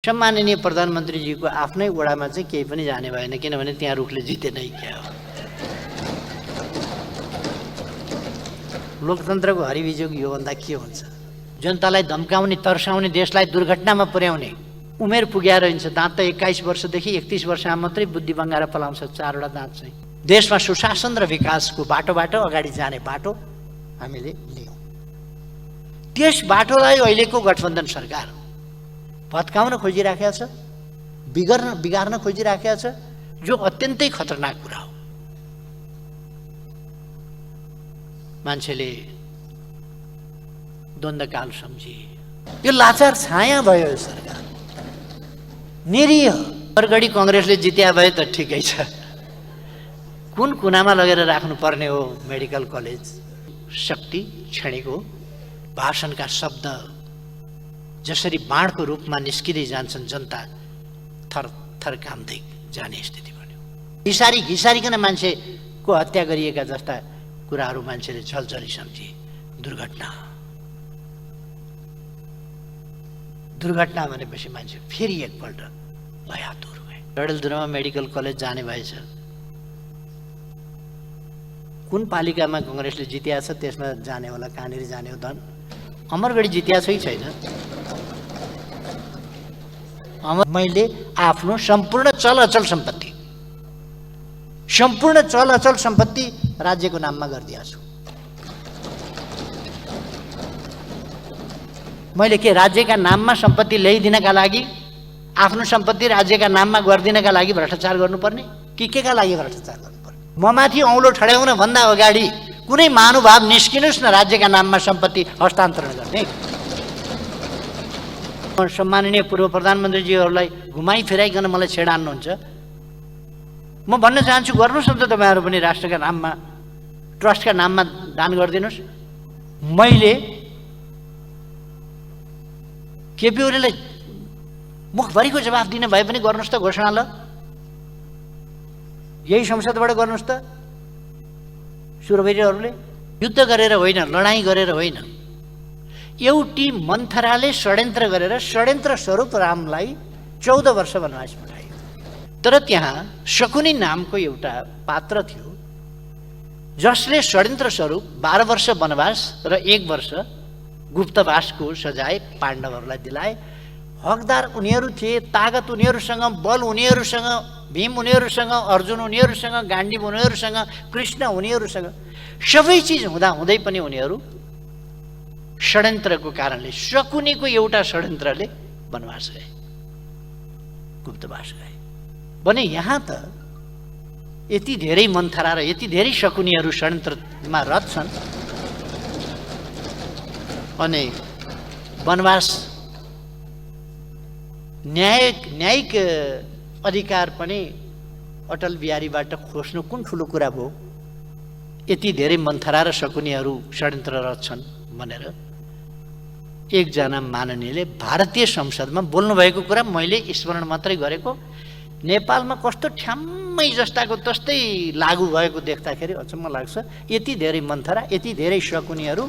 सम्माननीय प्रधानमन्त्रीजीको आफ्नै वडामा चाहिँ केही पनि जाने भएन, किनभने त्यहाँ रुखले जितेनै क्या हो। लोकतन्त्रको हरिविजोग योभन्दा के हुन्छ? जनतालाई धम्काउने, तर्साउने, देशलाई दुर्घटनामा पुर्याउने उमेर पुग्या रहन्छ। दाँत त 21 वर्षदेखि 31 वर्षमा मात्रै बुद्धि बङ्गाएर पलाउँछ। 4वटा दाँत चाहिँ देशमा सुशासन र विकासको बाटोबाट अगाडि जाने बाटो हामीले लियौँ। त्यस बाटोलाई अहिलेको गठबन्धन सरकार भत्काउन खोजिराखेको छ, बिगार्न खोजिराखेको छ, जो अत्यन्तै खतरनाक कुरा हो। मान्छेले द्वन्द्वकाल सम्झे, यो लाचार छाया भयो यो सरकार, निरीह। गढी कङ्ग्रेसले जित्या भए त ठिकै छ, कुन कुनामा लगेर राख्नुपर्ने हो मेडिकल कलेज? शक्ति क्षणिक हो। भाषणका शब्द जसरी बाणको रूपमा निस्किँदै जान्छन्, जनता थर थर काम्दै जाने स्थिति बन्यो। घिसारिकन मान्छेको हत्या गरिएका जस्ता कुराहरू मान्छेले झलझली सम्झे। दुर्घटना भनेपछि मान्छे फेरि एकपल्ट भयातुर भए। डडेलधुरामा मेडिकल कलेज जाने भएछ। कुन पालिकामा कङ्ग्रेसले जित्या छ त्यसमा जाने होला, कहाँनिर जाने हो? धन अमरगढी जित्या छ कि छैन? मैले आफ्नो सम्पूर्ण चल अचल सम्पत्ति राज्यको नाममा गरिदिएको छु। मैले के राज्यका नाममा सम्पत्ति ल्याइदिनका लागि, आफ्नो सम्पत्ति राज्यका नाममा गरिदिनका लागि भ्रष्टाचार गर्नुपर्ने कि केका लागि भ्रष्टाचार गर्नुपर्ने? ममाथि औँलो ठड्याउन भन्दा अगाडि कुनै महानुभाव निस्किनुहोस् न राज्यका नाममा सम्पत्ति हस्तान्तरण गर्ने। सम्माननीय पूर्व प्रधानमन्त्रीजीहरूलाई घुमाइ फिराइकन मलाई छेडान्नुहुन्छ। म भन्न चाहन्छु, गर्नुहोस् न त तपाईँहरू पनि राष्ट्रका नाममा, ट्रस्टका नाममा दान गरिदिनुहोस्। मैले केपी ओलीलाई मुखभरिको जवाफ दिन भए पनि गर्नुहोस् त घोषणा। ल यही संसदबाट गर्नुहोस् त। सुरवैरीहरूले युद्ध गरेर होइन, लडाइँ गरेर होइन, एउटी मन्थराले षड्यन्त्र गरेर षड्यन्त्र स्वरूप रामलाई 14 वर्ष वनवास पठायो। तर त्यहाँ शकुनी नामको एउटा पात्र थियो जसले षड्यन्त्र स्वरूप 12 वर्ष वनवास र 1 वर्ष गुप्तवासको सजाय पाण्डवहरूलाई दिलाए। हकदार उनीहरू थिए, तागत उनीहरूसँग, बल उनीहरूसँग, भीम उनीहरूसँग, अर्जुन उनीहरूसँग, गाण्डीव उनीहरूसँग, कृष्ण उनीहरूसँग, सबै चिज हुँदै पनि उनीहरू षड्यन्त्रको कारणले, शकुनीको एउटा षड्यन्त्रले वनवास गए, गुप्तवास गए। भने यहाँ त यति धेरै मन्थरा र यति धेरै शकुनीहरू षड्यन्त्रमा रत छन्, अनि वनवास न्यायिक अधिकार पनि अटल बिहारीबाट खोज्नु कुन ठुलो कुरा भयो? यति धेरै मन्थरा र शकुनीहरू षड्यन्त्ररत छन् भनेर एकजना माननीयले भारतीय संसदमा बोल्नुभएको कुरा मैले स्मरण मात्रै गरेको। नेपालमा कस्तो ठ्याम्मै जस्ताको तस्तै लागू भएको देख्दाखेरि अचम्म लाग्छ। यति धेरै मन्थरा, यति धेरै शकुनीहरू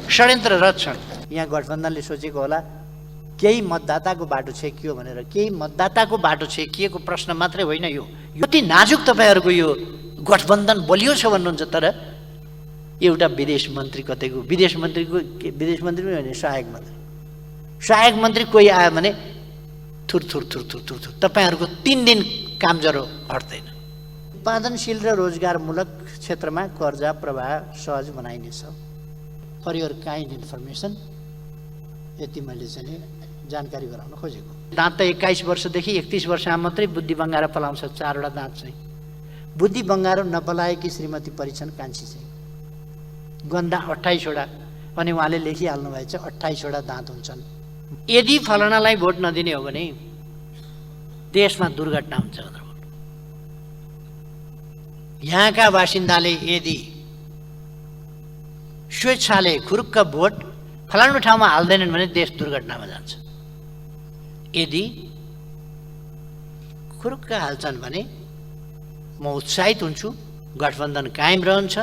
षड्यन्त्ररत छन्। यहाँ गठबन्धनले सोचेको होला केही मतदाताको बाटो छेकियो भनेर। केही मतदाताको बाटो छेकिएको प्रश्न मात्रै होइन, यो अति नाजुक तपाईँहरूको यो गठबन्धन बलियो छ भन्नुहुन्छ। तर एउटा विदेश मन्त्री कतैको, विदेश मन्त्री पनि होइन, सहायक मन्त्री कोही आयो भने थुर तपाईँहरूको 3 दिन काम जरो हट्दैन। उत्पादनशील र रोजगारमूलक क्षेत्रमा कर्जा प्रवाह सहज बनाइनेछ। फर योर काइन्ड इन्फर्मेसन यति मैले चाहिँ जानकारी गराउन खोजेको। दाँत त 21 वर्षदेखि 31 वर्षमा मात्रै बुद्धि बङ्गाएर पलाउँछ। 4वटा दाँत चाहिँ बुद्धि बङ्गाएर नपलाएकी श्रीमती परिछन् कान्छी चाहिँ गन्दा 28वटा, अनि उहाँले लेखिहाल्नु भएछ 28वटा दाँत हुन्छन्। यदि फलनालाई भोट नदिने हो भने देशमा दुर्घटना हुन्छ। यहाँका बासिन्दाले यदि स्वेच्छाले खुरुक्क भोट फलानु ठाउँमा हाल्दैनन् भने देश दुर्घटनामा जान्छ। यदि खुरुक्क हाल्छन् भने म उत्साहित हुन्छु, गठबन्धन कायम रहन्छ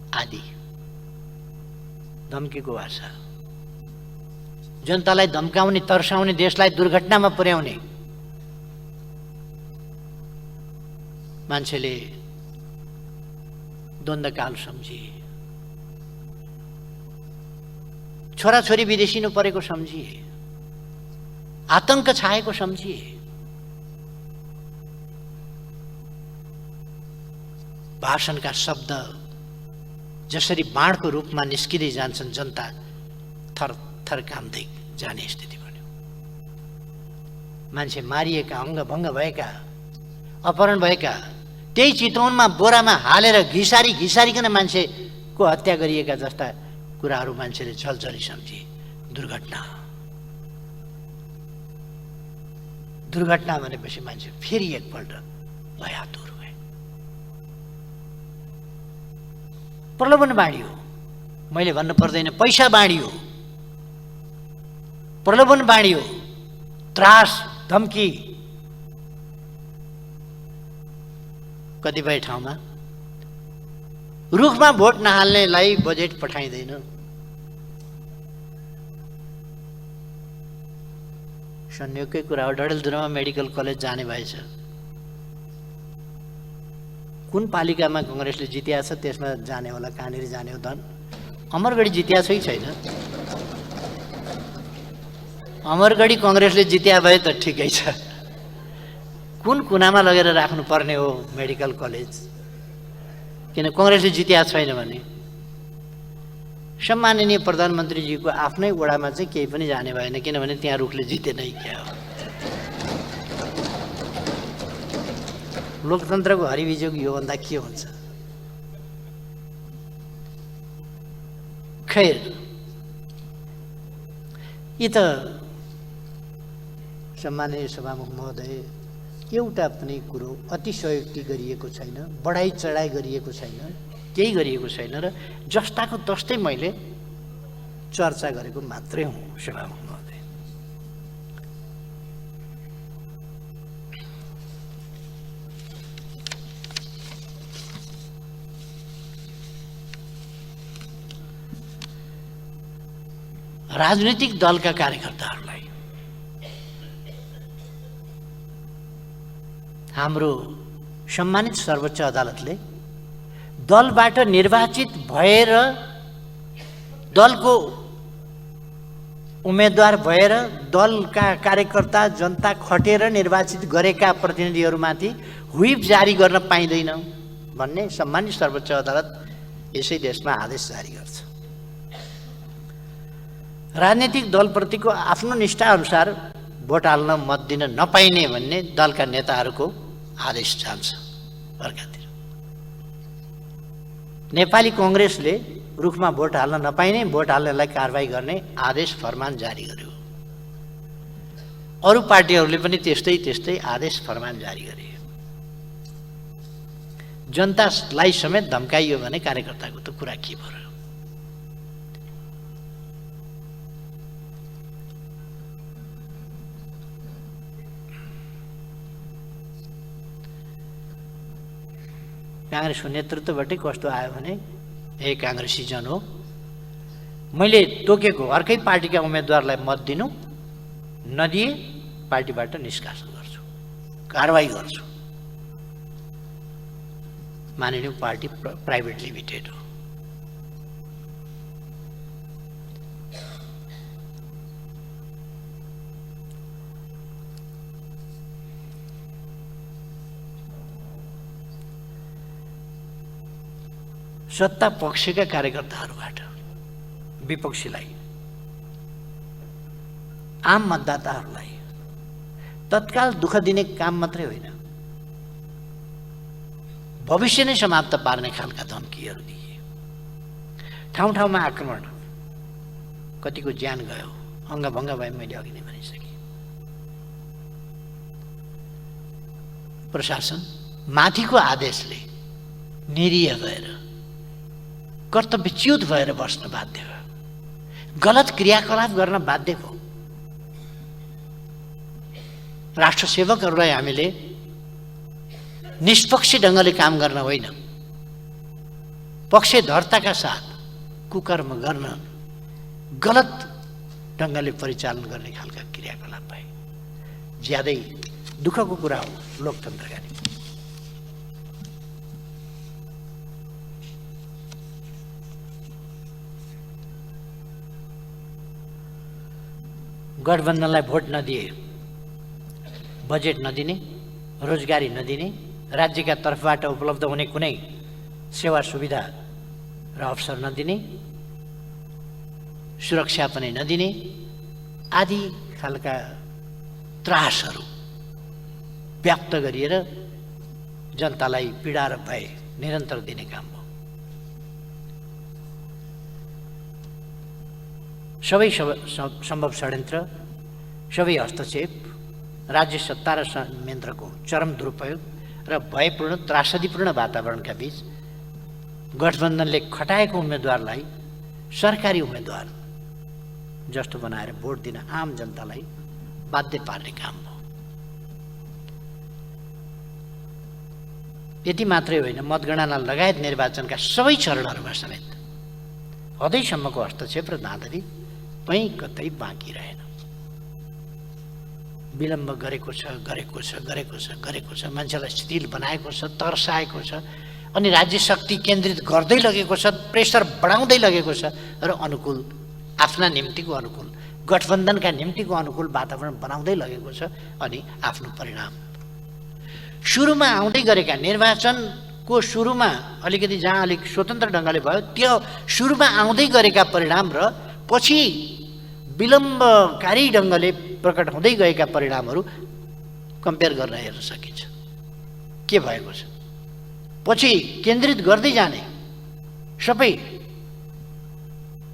आदि धम्कीको भाषा। जनतालाई धम्काउने, तर्साउने, देशलाई दुर्घटनामा पुर्याउने मान्छेले द्वन्द्वकाल सम्झिए, छोराछोरी विदेशिनु परेको सम्झिए, आतंक छाएको सम्झिए। भाषणका शब्द जसरी बाणको रूपमा निस्किँदै जान्छन्, जनता थर थर काम्दै जाने स्थिति बन्यो। मान्छे मारिएका, अङ्गभङ्ग भएका, अपहरण भएका, त्यही चितवनमा बोरामा हालेर घिसारिकन मान्छेको हत्या गरिएका जस्ता कुराहरू मान्छेले छलछली सम्झिए। दुर्घटना भनेपछि मान्छे फेरि एकपल्ट भयातुर भए। प्रलोभन बाँडियो, मैले भन्नु पर्दैन, पैसा बाँडियो, प्रलोभन बाँडियो, त्रास, धम्की। कतिपय ठाउँमा रुखमा भोट नहाल्नेलाई बजेट पठाइँदैन। संयोगकै कुरा हो, डडेलधुरामा मेडिकल कलेज जाने भएछ। कुन पालिकामा कङ्ग्रेसले जित्या छ त्यसमा जाने होला, कहाँनिर जाने हो धन। अमरगढी जित्या छ कि छैन? अमरगढी कङ्ग्रेसले जित्या भए त ठिकै छ। कुन कुनामा लगेर राख्नुपर्ने हो मेडिकल कलेज? किन कङ्ग्रेसले जित्या छैन भने सम्माननीय प्रधानमन्त्रीजीको आफ्नै वडामा चाहिँ केही पनि जाने भएन, किनभने त्यहाँ रुखले जितेनै क्या हो। लोकतन्त्रको हरिविजोग योभन्दा के हुन्छ? खैर, यी त सम्माननीय सभामुख महोदय, एउटा पनि कुरो अतिशयोक्ति गरिएको छैन, बढाइ चढाइ गरिएको छैन, केही गरिएको छैन र जस्ताको तस्तै मैले चर्चा गरेको मात्रै हुँ सभामुख महोदय। राजनीतिक दलका कार्यकर्ताहरूलाई हाम्रो सम्मानित सर्वोच्च अदालतले दलबाट निर्वाचित भएर, दलको उम्मेदवार भएर, दलका कार्यकर्ता जनता खटेर निर्वाचित गरेका प्रतिनिधिहरूमाथि व्हिप जारी गर्न पाइँदैन भन्ने सम्मानित सर्वोच्च अदालत यसै देशमा आदेश जारी गर्छ। राजनीतिक दलप्रतिको आफ्नो निष्ठाअनुसार भोट हाल्न मत दिन नपाइने भन्ने दलका नेताहरूको आदेश जान्छ अर्कातिर। नेपाली कङ्ग्रेसले रुखमा भोट हाल्न नपाइने, भोट हाल्नेलाई कारबाही गर्ने आदेश फरमान जारी गर्यो। अरू पार्टीहरूले पनि त्यस्तै आदेश फरमान जारी गरे। जनतालाई समेत धम्काइयो भने कार्यकर्ताको त कुरा के भयो? काङ्ग्रेसको नेतृत्वबाटै कस्तो आयो भने, ए काङ्ग्रेसी जन हो, मैले तोकेको अर्कै पार्टीका उम्मेदवारलाई मत दिनु, नदिए पार्टीबाट निष्कासन गर्छु, कारवाही गर्छु। मानिलिउँ पार्टी प्राइभेट लिमिटेड हो। सत्ता पक्षका कार्यकर्ताहरूबाट विपक्षीलाई, आम मतदाताहरूलाई तत्काल दुःख दिने काम मात्रै होइन, भविष्य नै समाप्त पार्ने खालका धम्कीहरू दिए। ठाउँ ठाउँमा आक्रमण, कतिको ज्यान गयो, अङ्गभङ्ग भए, मैले अघि नै भनिसकेँ। प्रशासन माथिको आदेशले निरीह भएर, कर्तव्यच्युत भएर बस्न बाध्य भयो, गलत क्रियाकलाप गर्न बाध्य भयो। राष्ट्र सेवकहरूलाई हामीले निष्पक्ष ढङ्गले काम गर्न होइन, पक्षधर्ताका साथ कुकर्म गर्न, गलत ढङ्गले परिचालन गर्ने खालका क्रियाकलाप भए। ज्यादै दुःखको कुरा हो लोकतन्त्रका निम्ति। गठबन्धनलाई भोट नदिए, बजेट नदिने, रोजगारी नदिने, राज्यका तर्फबाट उपलब्ध हुने कुनै सेवा सुविधा र अवसर नदिने, सुरक्षा पनि नदिने आदि खालका त्रासहरू व्याप्त गरिएर जनतालाई पीडा र भय निरन्तर दिने काम हो। सबै सम्भव षड्यन्त्र, सबै हस्तक्षेप, राज्य सत्ता र संयन्त्रको चरम दुरुपयोग र भयपूर्ण त्रासदीपूर्ण वातावरणका बीच गठबन्धनले खटाएको उम्मेदवारलाई सरकारी उम्मेदवार जस्तो बनाएर भोट दिन आम जनतालाई बाध्य पार्ने काम हो। यति मात्रै होइन, मतगणना लगायत निर्वाचनका सबै चरणहरूमा समेत हदैसम्मको हस्तक्षेप र धाँधली कहीँ कतै बाँकी रहेन। विलम्ब गरेको छ, मान्छेलाई स्थिर बनाएको छ, तर्साएको छ, अनि राज्य शक्ति केन्द्रित गर्दै लगेको छ, प्रेसर बढाउँदै लगेको छ र अनुकूल आफ्ना निम्तिको अनुकूल, गठबन्धनका निम्तिको अनुकूल वातावरण बनाउँदै लगेको छ। अनि आफ्नो परिणाम सुरुमा आउँदै गरेका निर्वाचनको सुरुमा अलिकति जहाँ अलिक स्वतन्त्र ढङ्गले भयो, त्यो सुरुमा आउँदै गरेका परिणाम र पछि विलम्बकारी ढङ्गले प्रकट हुँदै गएका परिणामहरू कम्पेयर गर्न हेर्न सकिन्छ। के भएको छ? पछि केन्द्रित गर्दै जाने सबै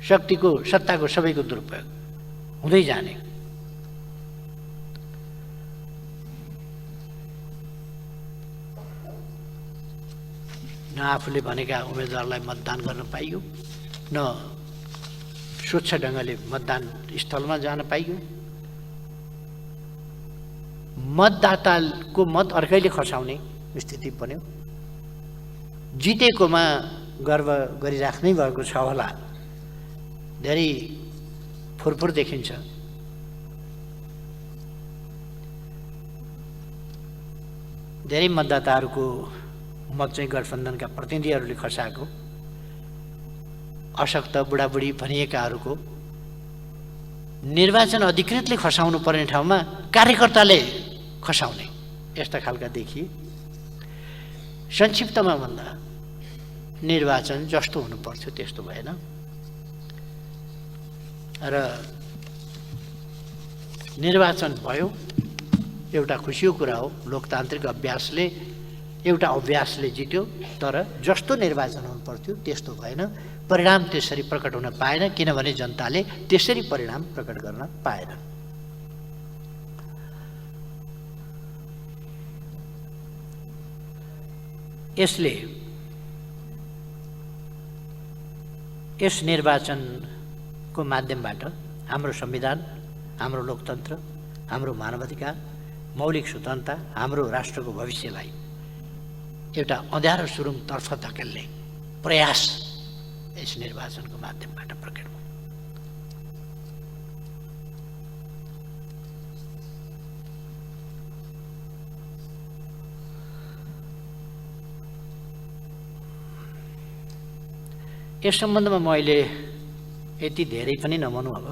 शक्तिको, सत्ताको सबैको दुरुपयोग हुँदै जाने। न आफूले भनेका उम्मेदवारलाई मतदान गर्न पाइयो, न स्वच्छ ढङ्गले मतदान स्थलमा जान पाइयो। मतदाताको मत अर्कैले खसाउने स्थिति बन्यो। जितेकोमा गर्व गरिराख्नै भएको छ होला, धेरै फुरफुर देखिन्छ। धेरै मतदाताहरूको मत चाहिँ गठबन्धनका प्रतिनिधिहरूले खसाएको, अशक्त बुढाबुढी भनिएकाहरूको निर्वाचन अधिकृतले खसाउनु पर्ने ठाउँमा कार्यकर्ताले खसाउने, यस्ता खालका देखिए। संक्षिप्तमा भन्दा निर्वाचन जस्तो हुनु पर्थ्यो त्यस्तो भएन र निर्वाचन भयो। एउटा खुसीको कुरा हो, लोकतान्त्रिक अभ्यासले, एउटा अभ्यासले जित्यो, तर जस्तो निर्वाचन हुनु पर्थ्यो त्यस्तो भएन। परिणाम त्यसरी प्रकट हुन पाएन, किनभने जनताले त्यसरी परिणाम प्रकट गर्न पाएन। यसले यस निर्वाचनको माध्यमबाट हाम्रो संविधान, हाम्रो लोकतन्त्र, हाम्रो मानवाधिकार, मौलिक स्वतन्त्रता, हाम्रो राष्ट्रको भविष्यलाई एउटा अँध्यारो सुरुङतर्फ धकेल्ने प्रयास यस निर्वाचनको माध्यमबाट प्रकट भयो। यस सम्बन्धमा म अहिले यति धेरै पनि नभनौँ। अब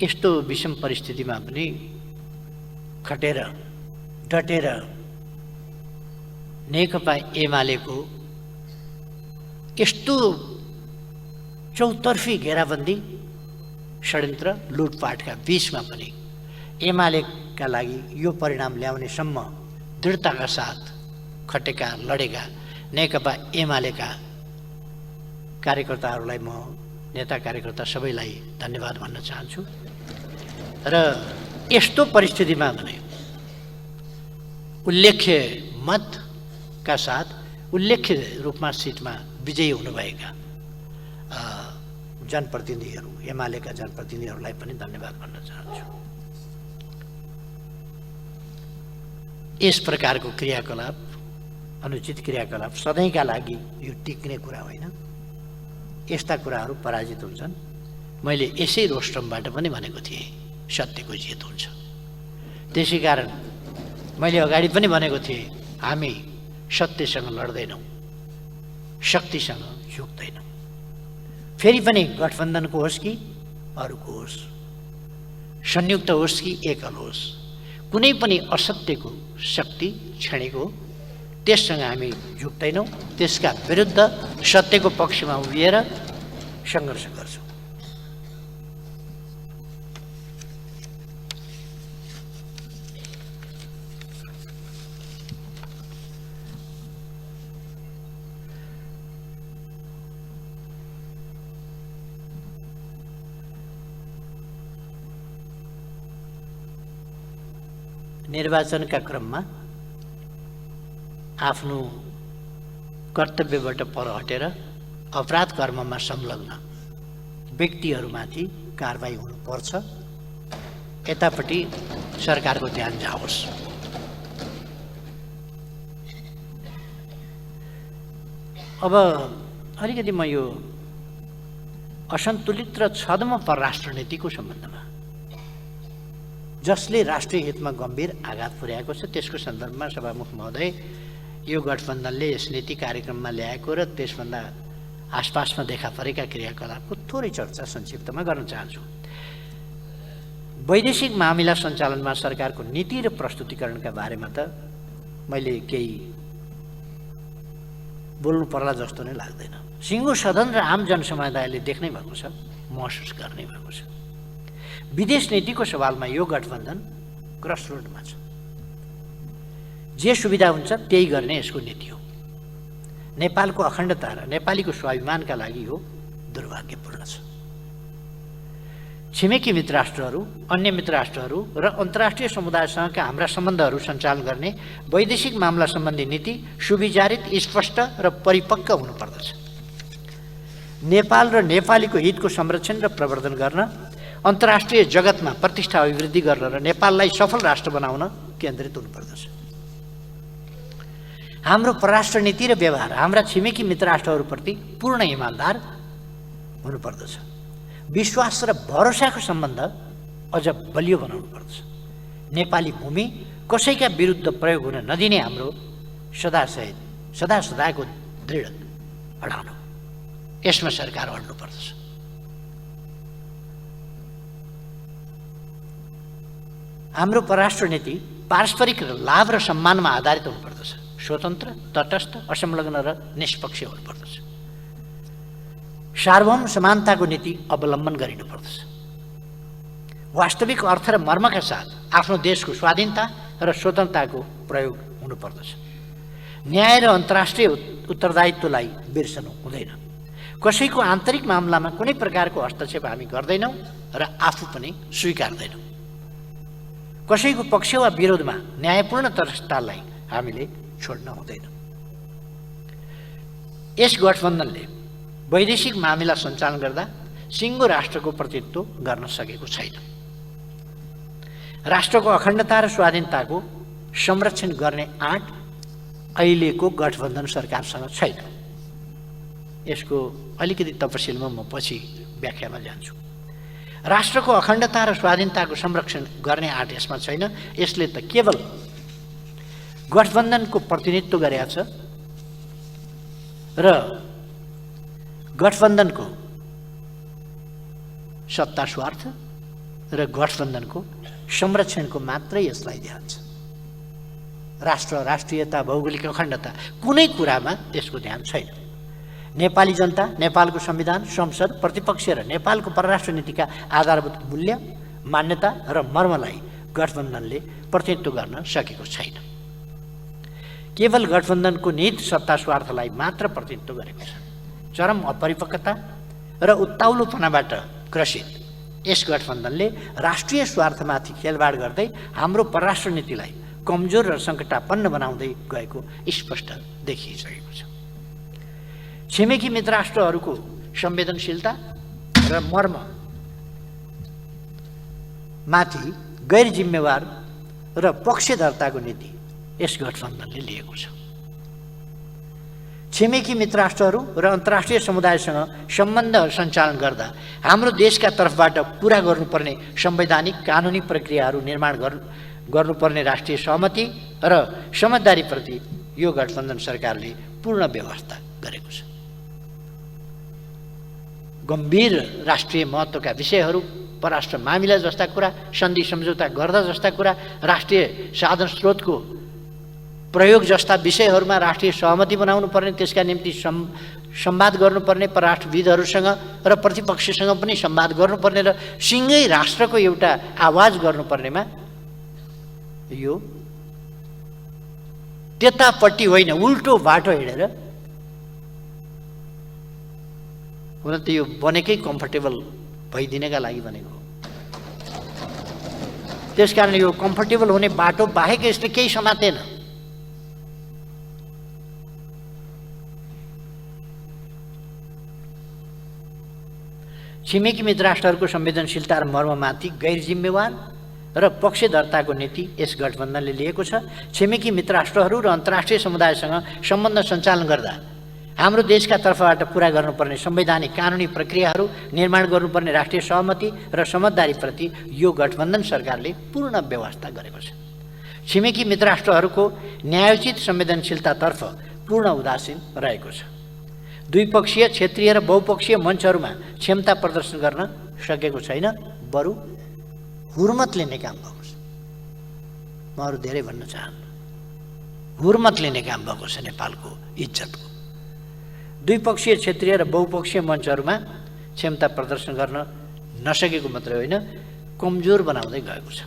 यस्तो विषम परिस्थितिमा पनि खटेर डटेर नेकपा एमालेको यस्तो चौतर्फी घेराबन्दी, षड्यन्त्र, लुटपाटका बीचमा पनि एमालेका लागि यो परिणाम ल्याउनेसम्म दृढताका साथ खटेका, लडेका नेकपा एमालेका कार्यकर्ताहरूलाई म, नेता कार्यकर्ता सबैलाई धन्यवाद भन्न चाहन्छु। र यस्तो परिस्थितिमा भने उल्लेख्य मतका साथ उल्लेख्य रूपमा सिटमा विजयी हुनुभएका जनप्रतिनिधिहरू, एमालेका जनप्रतिनिधिहरूलाई पनि धन्यवाद भन्न चाहन्छु। यस प्रकारको क्रियाकलाप, अनुचित क्रियाकलाप सधैँका लागि यो टिक्ने कुरा होइन। यस्ता कुराहरू पराजित हुन्छन्। मैले यसै रोस्टमबाट पनि भनेको थिएँ, सत्यको जित हुन्छ। त्यसै कारण मैले अगाडि पनि भनेको थिएँ, हामी सत्यसँग लड्दैनौँ, शक्तिसँग झुक्दैनौँ। फेरि पनि गठबन्धनको होस् कि अरूको होस्, संयुक्त होस् कि एकल होस्, कुनै पनि असत्यको शक्ति छेडेको त्यससँग हामी झुक्दैनौँ। त्यसका विरुद्ध सत्यको पक्षमा उभिएर सङ्घर्ष गर्छौँ। निर्वाचनका क्रममा आफ्नो कर्तव्यबाट पर हटेर अपराध कर्ममा संलग्न व्यक्तिहरूमाथि कारबाही हुनुपर्छ। यतापट्टि सरकारको ध्यान जाओस्। अब अलिकति म यो असन्तुलित र छद्म परराष्ट्र नीतिको सम्बन्धमा, जसले राष्ट्रिय हितमा गम्भीर आघात पुर्याएको छ, त्यसको सन्दर्भमा सभामुख महोदय, यो गठबन्धनले यस नीति कार्यक्रममा ल्याएको र त्यसभन्दा आसपासमा देखा परेका क्रियाकलापको थोरै चर्चा संक्षिप्तमा गर्न चाहन्छु। वैदेशिक मामिला सञ्चालनमा सरकारको नीति र प्रस्तुतिकरणका बारेमा त मैले केही बोल्नु पर्ला जस्तो नै लाग्दैन। सिङ्गो सदन र आम जनसमुदायले देख्नै भएको छ, महसुस गर्नै भएको छ। विदेश नीतिको सवालमा यो गठबन्धन क्रसरोडमा छ। जे सुविधा हुन्छ त्यही गर्ने यसको नीति हो। नेपालको अखण्डता र नेपालीको स्वाभिमानका लागि यो दुर्भाग्यपूर्ण छ। छिमेकी मित्र राष्ट्रहरू, अन्य मित्र राष्ट्रहरू र अन्तर्राष्ट्रिय समुदायसँगका हाम्रा सम्बन्धहरू सञ्चालन गर्ने वैदेशिक मामला सम्बन्धी नीति सुविचारित, स्पष्ट र परिपक्व हुनुपर्दछ। नेपाल र नेपालीको हितको संरक्षण र प्रवर्धन गर्न, अन्तर्राष्ट्रिय जगतमा प्रतिष्ठा अभिवृद्धि गर्न र नेपाललाई सफल राष्ट्र बनाउन केन्द्रित हुनुपर्दछ। हाम्रो परराष्ट्र नीति र व्यवहार हाम्रा छिमेकी मित्र राष्ट्रहरूप्रति पूर्ण इमान्दार हुनुपर्दछ। विश्वास र भरोसाको सम्बन्ध अझ बलियो बनाउनु पर्दछ। नेपाली भूमि कसैका विरुद्ध प्रयोग हुन नदिने हाम्रो सदाको दृढ अडान हो। यसमा सरकार अड्नुपर्दछ। हाम्रो परराष्ट्र नीति पारस्परिक लाभ र सम्मानमा आधारित हुनुपर्दछ। स्वतन्त्र, तटस्थ, असंलग्न र निष्पक्ष हुनुपर्दछ। सार्वभौम समानताको नीति अवलम्बन गरिनुपर्दछ। वास्तविक अर्थ र मर्मका साथ आफ्नो देशको स्वाधीनता र स्वतन्त्रताको प्रयोग हुनुपर्दछ। न्याय र अन्तर्राष्ट्रिय उत्तरदायित्वलाई बिर्सनु हुँदैन। कसैको आन्तरिक मामलामा कुनै प्रकारको हस्तक्षेप हामी गर्दैनौँ र आफू पनि स्वीकार्दैनौँ। कसैको पक्ष वा विरोधमा न्यायपूर्ण तटस्थतालाई हामीले छोड्न हुँदैन। यस गठबन्धनले वैदेशिक मामिला सञ्चालन गर्दा सिङ्गो राष्ट्रको प्रतिनिधित्व गर्न सकेको छैन। राष्ट्रको अखण्डता र स्वाधीनताको संरक्षण गर्ने आँट अहिलेको गठबन्धन सरकारसँग छैन। यसको अलिकति तपसिलमा म पछि व्याख्यामा जान्छु। राष्ट्रको अखण्डता र स्वाधीनताको संरक्षण गर्ने आँट यसमा छैन। यसले त केवल गठबन्धनको प्रतिनिधित्व गरेका छ र गठबन्धनको सत्ता स्वार्थ र गठबन्धनको संरक्षणको मात्रै यसलाई ध्यान छ। राष्ट्र, राष्ट्रियता, भौगोलिक अखण्डता कुनै कुरामा यसको ध्यान छैन। नेपाली जनता, नेपालको संविधान, संसद, प्रतिपक्ष र नेपालको परराष्ट्र नीतिका आधारभूत मूल्य, मान्यता र मर्मलाई गठबन्धनले प्रतिनिधित्व गर्न सकेको छैन। केवल गठबन्धनको निहित सत्ता स्वार्थलाई मात्र प्रतिनिधित्व गरेको छ। चरम अपरिपक्वता र उत्ताउलोपनाबाट ग्रसित यस गठबन्धनले राष्ट्रिय स्वार्थमाथि खेलवाड गर्दै हाम्रो परराष्ट्र नीतिलाई कमजोर र सङ्कटापन्न बनाउँदै गएको स्पष्ट देखिसकेको छ। छिमेकी मित्र राष्ट्रहरूको संवेदनशीलता र र मर्म माथि गैर जिम्मेवार र पक्षधरताको नीति यस गठबन्धनले लिएको छ। छिमेकी मित्र राष्ट्रहरू र अन्तर्राष्ट्रिय समुदायसँग सम्बन्ध सञ्चालन गर्दा हाम्रो देशका तर्फबाट पुरा गर्नुपर्ने संवैधानिक कानुनी प्रक्रियाहरू निर्माण गर्नुपर्ने राष्ट्रिय सहमति र समझदारीप्रति यो गठबन्धन सरकारले पूर्ण व्यवस्था गरेको छ। गम्भीर राष्ट्रिय महत्त्वका विषयहरू, परराष्ट्र मामिला जस्ता कुरा, सन्धि सम्झौता गर्दा जस्ता कुरा, राष्ट्रिय साधन स्रोतको प्रयोग जस्ता विषयहरूमा राष्ट्रिय सहमति बनाउनु पर्ने, त्यसका निम्ति संवाद गर्नुपर्ने, परराष्ट्रविदहरूसँग र प्रतिपक्षसँग पनि संवाद गर्नुपर्ने र सिङ्गै राष्ट्रको एउटा आवाज गर्नुपर्नेमा यो त्यतापट्टि होइन उल्टो बाटो हिँडेर, हुन त यो बनेकै कम्फर्टेबल भइदिनका लागि बनेको हो। त्यसकारण यो कम्फर्टेबल हुने बाटो बाहेक यसले केही समातेन। छिमेकी मित्र राष्ट्रहरूको संवेदनशीलता र मर्ममाथि गैर जिम्मेवार र पक्षधरताको नीति यस गठबन्धनले लिएको छ। छिमेकी मित्र राष्ट्रहरू र अन्तर्राष्ट्रिय समुदायसँग सम्बन्ध सञ्चालन गर्दा हाम्रो देशका तर्फबाट पुरा गर्नुपर्ने संवैधानिक कानुनी प्रक्रियाहरू निर्माण गर्नुपर्ने राष्ट्रिय सहमति र समझदारीप्रति यो गठबन्धन सरकारले पूर्ण व्यवस्था गरेको छ। छिमेकी मित्र राष्ट्रहरूको न्यायोचित संवेदनशीलतातर्फ पूर्ण उदासीन रहेको छ। द्विपक्षीय, क्षेत्रीय र बहुपक्षीय मञ्चहरूमा क्षमता प्रदर्शन गर्न सकेको छैन, बरु हुर्मत लिने काम भएको छ। म अरू धेरै भन्न चाहन्न, हुर्मत लिने काम भएको छ नेपालको इज्जतको। द्विपक्षीय, क्षेत्रीय र बहुपक्षीय मञ्चहरूमा क्षमता प्रदर्शन गर्न नसकेको मात्रै होइन, कमजोर बनाउँदै गएको छ।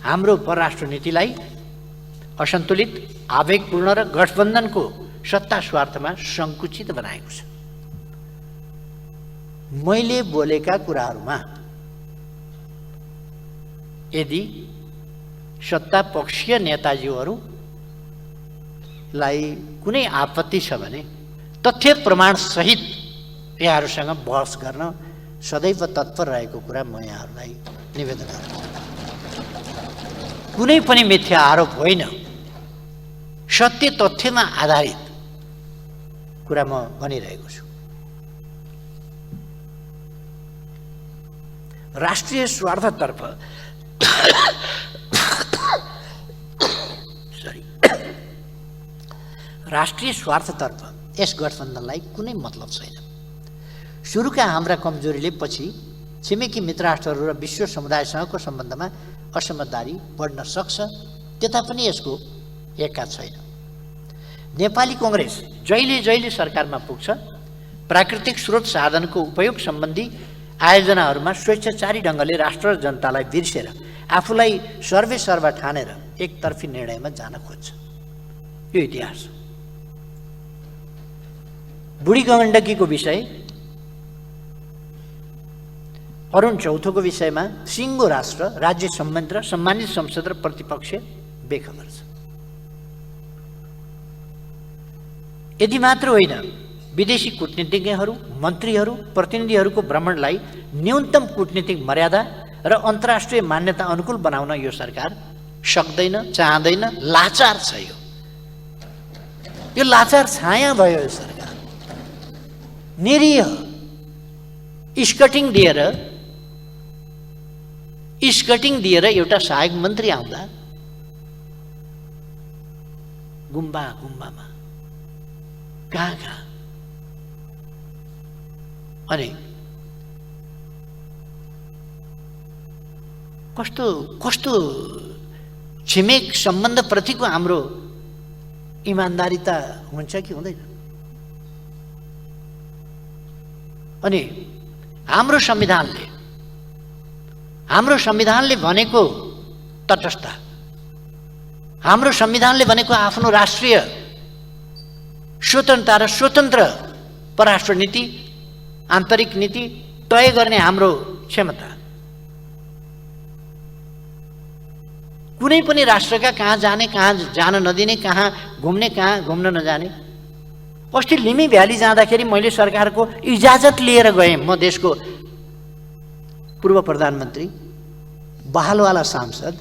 हाम्रो परराष्ट्र नीतिलाई असन्तुलित, आवेगपूर्ण र गठबन्धनको सत्ता स्वार्थमा सङ्कुचित बनाएको छ। मैले बोलेका कुराहरूमा यदि सत्तापक्षीय नेताजीहरूलाई कुनै आपत्ति छ भने तथ्य प्रमाण सहित यहाँहरूसँग बहस गर्न सदैव तत्पर रहेको कुरा म यहाँहरूलाई निवेदन गर्छु। कुनै पनि मिथ्या आरोप होइन, सत्य तथ्यमा आधारित कुरा म भनिरहेको छु। राष्ट्रिय स्वार्थतर्फ राष्ट्रिय स्वार्थतर्फ यस गठबन्धनलाई कुनै मतलब छैन। सुरुका हाम्रा कमजोरीले पछि छिमेकी मित्र राष्ट्रहरू र विश्व समुदायसँगको सम्बन्धमा असमझदारी बढ्न सक्छ, त्यता पनि यसको एका छैन। नेपाली कङ्ग्रेस जहिले जहिले सरकारमा पुग्छ, प्राकृतिक स्रोत साधनको उपयोग सम्बन्धी आयोजनाहरूमा स्वेच्छाचारी ढङ्गले राष्ट्र र जनतालाई बिर्सेर आफूलाई सर्वेसर्वा ठानेर एकतर्फी निर्णयमा जान खोज्छ। यो इतिहास हो। बुढी गण्डकीको विषय, अरुण चौथोको विषयमा सिङ्गो राष्ट्र, राज्य संयन्त्र, सम्मानित संसद र प्रतिपक्ष बेखबर छ। यदि मात्र होइन, विदेशी कूटनीतिज्ञहरू, मन्त्रीहरू, प्रतिनिधिहरूको भ्रमणलाई न्यूनतम कूटनीतिक मर्यादा र अन्तर्राष्ट्रिय मान्यता अनुकूल बनाउन यो सरकार सक्दैन, चाहँदैन, लाचार छ। यो लाचार छाया भयो। यो सरकार निरीह स्कटिङ दिएर एउटा सहायक मन्त्री आउँदा गुम्बामा कहाँ अनि कस्तो छिमेक सम्बन्धप्रतिको हाम्रो इमान्दारिता हुन्छ कि हुँदैन? अनि हाम्रो संविधानले भनेको तटस्थ, हाम्रो संविधानले भनेको आफ्नो राष्ट्रिय स्वतन्त्रता र स्वतन्त्र परराष्ट्र नीति, आन्तरिक नीति तय गर्ने हाम्रो क्षमता, कुनै पनि राष्ट्रका कहाँ जाने, कहाँ जान नदिने, कहाँ घुम्ने, कहाँ घुम्न नजाने अस्ति लिमी भ्याली जाँदाखेरि मैले सरकारको इजाजत लिएर गएँ। म देशको पूर्व प्रधानमन्त्री, बहालवाला सांसद,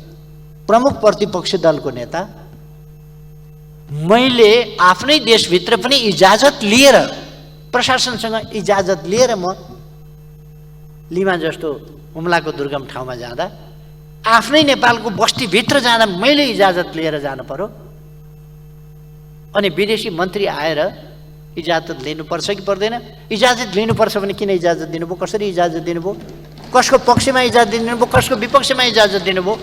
प्रमुख प्रतिपक्षी दलको नेता, मैले आफ्नै देशभित्र पनि इजाजत लिएर, प्रशासनसँग इजाजत लिएर म लिमा जस्तो हुम्लाको दुर्गम ठाउँमा जाँदा, आफ्नै नेपालको बस्तीभित्र जाँदा मैले इजाजत लिएर जानु पर्यो। अनि विदेशी मन्त्री आएर इजाजत लिनुपर्छ कि पर्दैन? इजाजत लिनुपर्छ भने किन इजाजत दिनुभयो? कसरी इजाजत दिनुभयो? कसको पक्षमा इजाजत दिनुभयो? कसको विपक्षमा इजाजत दिनुभयो?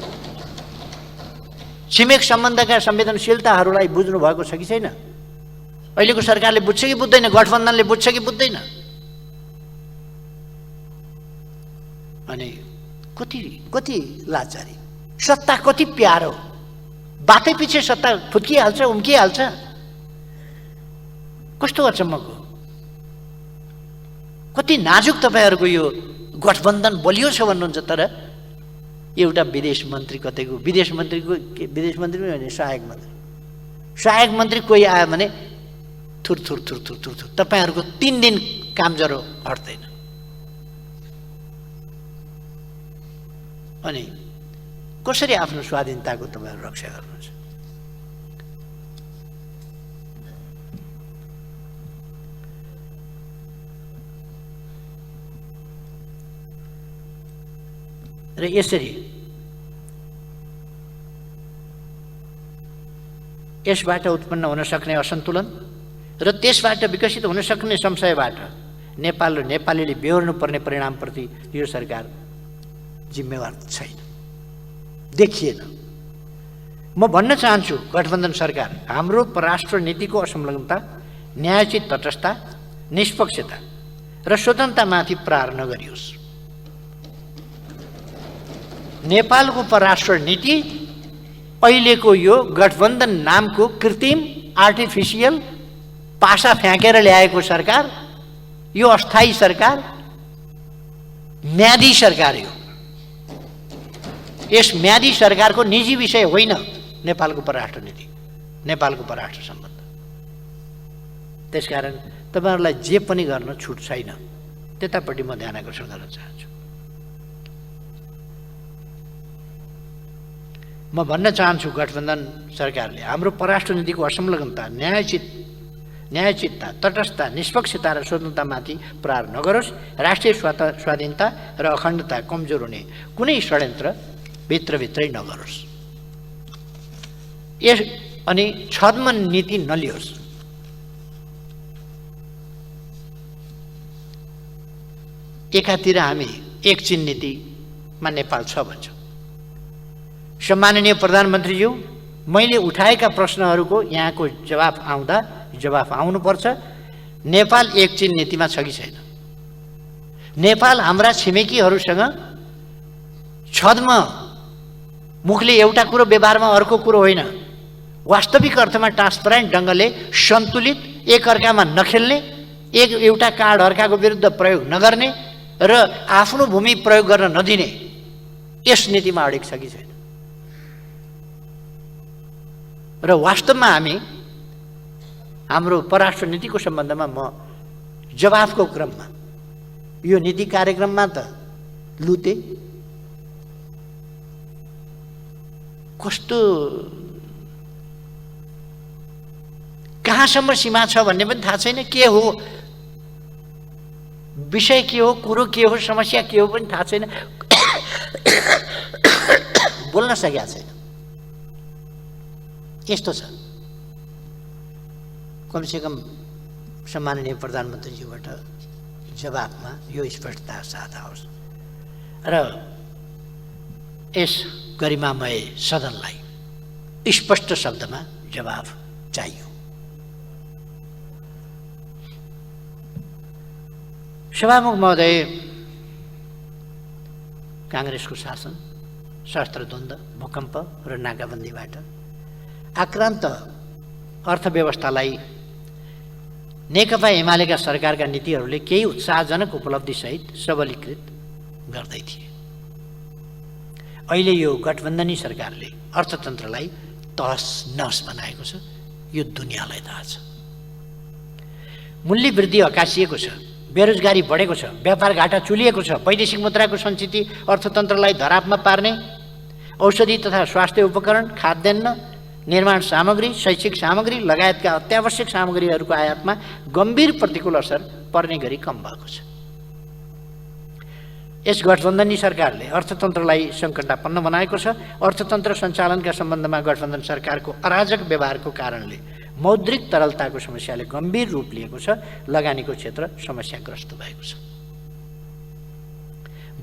छिमेक सम्बन्धका संवेदनशीलताहरूलाई बुझ्नु भएको छ कि छैन? अहिलेको सरकारले बुझ्छ कि बुझ्दैन? गठबन्धनले बुझ्छ कि बुझ्दैन? अनि कति लाचारी, सत्ता कति प्यारो, बातै पछि सत्ता फुत्किहाल्छ, उम्किहाल्छ। कस्तो अचम्मको, कति नाजुक तपाईँहरूको यो गठबन्धन बलियो छ भन्नुहुन्छ। तर एउटा विदेश मन्त्री कतैको, विदेश मन्त्री पनि होइन, सहायक मन्त्री कोही आयो भने थुर थुर थुर थुर थुर थुर, तपाईँहरूको 3 दिन काम जरो हट्दैन। अनि कसरी आफ्नो स्वाधीनताको तपाईँहरू रक्षा गर्नुहुन्छ? र यसरी यसबाट उत्पन्न हुन सक्ने असन्तुलन र त्यसबाट विकसित हुन सक्ने संशयबाट नेपाल र नेपालीले बेहोर्नु पर्ने परिणामप्रति यो सरकार जिम्मेवार छैन, देखिएन। म भन्न चाहन्छु गठबन्धन सरकार हाम्रो परराष्ट्र नीतिको असंलग्नता, न्यायोचित तटस्थता, निष्पक्षता र स्वतन्त्रतामाथि प्रहार नगरियोस्। नेपालको परराष्ट्र नीति अहिलेको यो गठबन्धन नामको कृत्रिम आर्टिफिसियल पासा फ्याँकेर ल्याएको सरकार, यो अस्थायी सरकार, म्यादी सरकार हो। यस म्यादी सरकारको निजी विषय होइन नेपालको परराष्ट्र नीति, नेपालको परराष्ट्र सम्बन्ध। त्यसकारण तपाईँहरूलाई जे पनि गर्न छुट छैन, त्यतापट्टि म ध्यान आकर्षण गर्न चाहन्छु। म भन्न चाहन्छु गठबन्धन सरकारले हाम्रो परराष्ट्र नीतिको असंलग्नता, न्यायोचितता, तटस्थता, निष्पक्षता र स्वतन्त्रतामाथि प्रहार नगरोस्। राष्ट्रिय स्वाधीनता र अखण्डता कमजोर हुने कुनै षड्यन्त्र भित्रभित्रै नगरोस्। अनि छद्म नीति नलियोस्। एकातिर हामी एकचिन नीतिमा नेपाल छ भन्छौँ। सम्माननीय प्रधानमन्त्रीज्यू, मैले उठाएका प्रश्नहरूको यहाँको जवाफ आउनुपर्छ। नेपाल एकचिन नीतिमा छ कि छैन? नेपाल हाम्रा छिमेकीहरूसँग छद्म मुखले एउटा कुरो, व्यवहारमा अर्को कुरो होइन, वास्तविक अर्थमा ट्रान्सपरेन्ट ढङ्गले सन्तुलित, एकअर्कामा नखेल्ने, एउटा कार्ड अर्काको विरुद्ध प्रयोग नगर्ने र आफ्नो भूमि प्रयोग गर्न नदिने, यस नीतिमा अडिग छ कि छैन? र वास्तवमा हामी हाम्रो परराष्ट्र नीतिको सम्बन्धमा म जवाफको क्रममा यो नीति कार्यक्रममा त लुते, कस्तो कहाँसम्म सीमा छ भन्ने पनि थाहा छैन। के हो विषय, के हो कुरो, के हो समस्या, के हो पनि थाहा छैन। बोल्न सकेका छैन। यस्तो छ। कमसेकम सम्माननीय प्रधानमन्त्रीज्यूबाट जवाफमा यो स्पष्टता साथ आओस् र यस गरिमामय सदनलाई स्पष्ट शब्दमा जवाफ चाहियो। सभामुख महोदय, काङ्ग्रेसको शासन, सशस्त्र द्वन्द्व, भूकम्प र नाकाबन्दीबाट आक्रान्त अर्थव्यवस्थालाई नेकपा एमालेका सरकारका नीतिहरूले केही उत्साहजनक उपलब्धिसहित सबलीकृत गर्दै थिए। अहिले यो गठबन्धनी सरकारले अर्थतन्त्रलाई तहस नहस बनाएको छ, यो दुनियाँलाई थाहा छ। मूल्य वृद्धि हकासिएको छ, बेरोजगारी बढेको छ, व्यापार घाटा चुलिएको छ, वैदेशिक मुद्राको सञ्चिति अर्थतन्त्रलाई धरापमा पार्ने, औषधि तथा स्वास्थ्य उपकरण, खाद्यान्न, निर्माण सामग्री, शैक्षिक सामग्री लगायतका अत्यावश्यक सामग्रीहरूको आयातमा गम्भीर प्रतिकूल असर पर्ने गरी कम भएको छ। यस गठबन्धनी सरकारले अर्थतन्त्रलाई सङ्कटापन्न बनाएको छ। अर्थतन्त्र सञ्चालनका सम्बन्धमा गठबन्धन सरकारको अराजक व्यवहारको कारणले मौद्रिक तरलताको समस्याले गम्भीर रूप लिएको छ। लगानीको क्षेत्र समस्याग्रस्त भएको छ।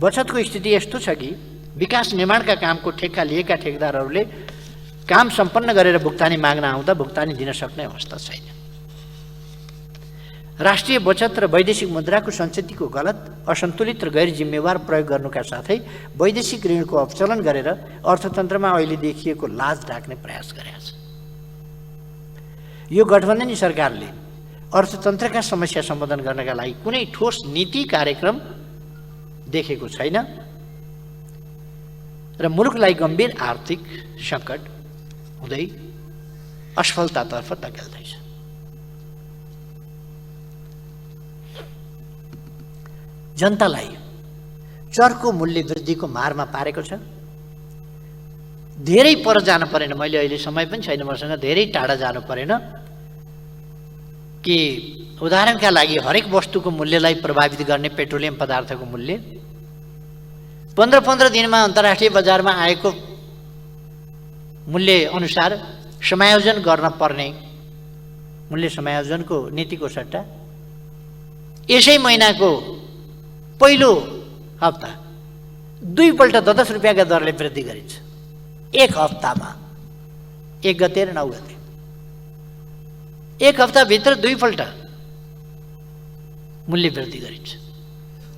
बचतको स्थिति यस्तो छ कि विकास निर्माणका कामको ठेक्का लिएका ठेकदारहरूले काम सम्पन्न गरेर भुक्तानी माग्न आउँदा भुक्तानी दिन सक्ने अवस्था छैन। राष्ट्रिय बचत र वैदेशिक मुद्राको सञ्चितिको गलत, असन्तुलित र गैर जिम्मेवार प्रयोग गर्नुका साथै वैदेशिक ऋणको अपचलन गरेर अर्थतन्त्रमा अहिले देखिएको लाज ढाक्ने प्रयास गरेका छ। यो गठबन्धनी सरकारले अर्थतन्त्रका समस्या सम्बोधन गर्नका लागि कुनै ठोस नीति कार्यक्रम देखेको छैन र मुलुकलाई गम्भीर आर्थिक सङ्कट हुँदै असफलतातर्फ धकेल्दैछ। जनतालाई चर्को मूल्य वृद्धिको मारमा पारेको छ। धेरै पर जानु परेन, मैले अहिले समय पनि छैन मसँग, धेरै टाढा जानु परेन कि उदाहरणका लागि हरेक वस्तुको मूल्यलाई प्रभावित गर्ने पेट्रोलियम पदार्थको मूल्य 15-15 दिनमा अन्तर्राष्ट्रिय बजारमा आएको मूल्य अनुसार समायोजन गर्न पर्ने मूल्य समायोजनको नीतिको सट्टा यसै महिनाको पहिलो हप्ता 2 पल्ट 10 रुपियाँका दरले वृद्धि गरिन्छ। एक हप्तामा, 1 गते र 9 गते, एक हप्ताभित्र 2 पल्ट मूल्य वृद्धि गरिन्छ।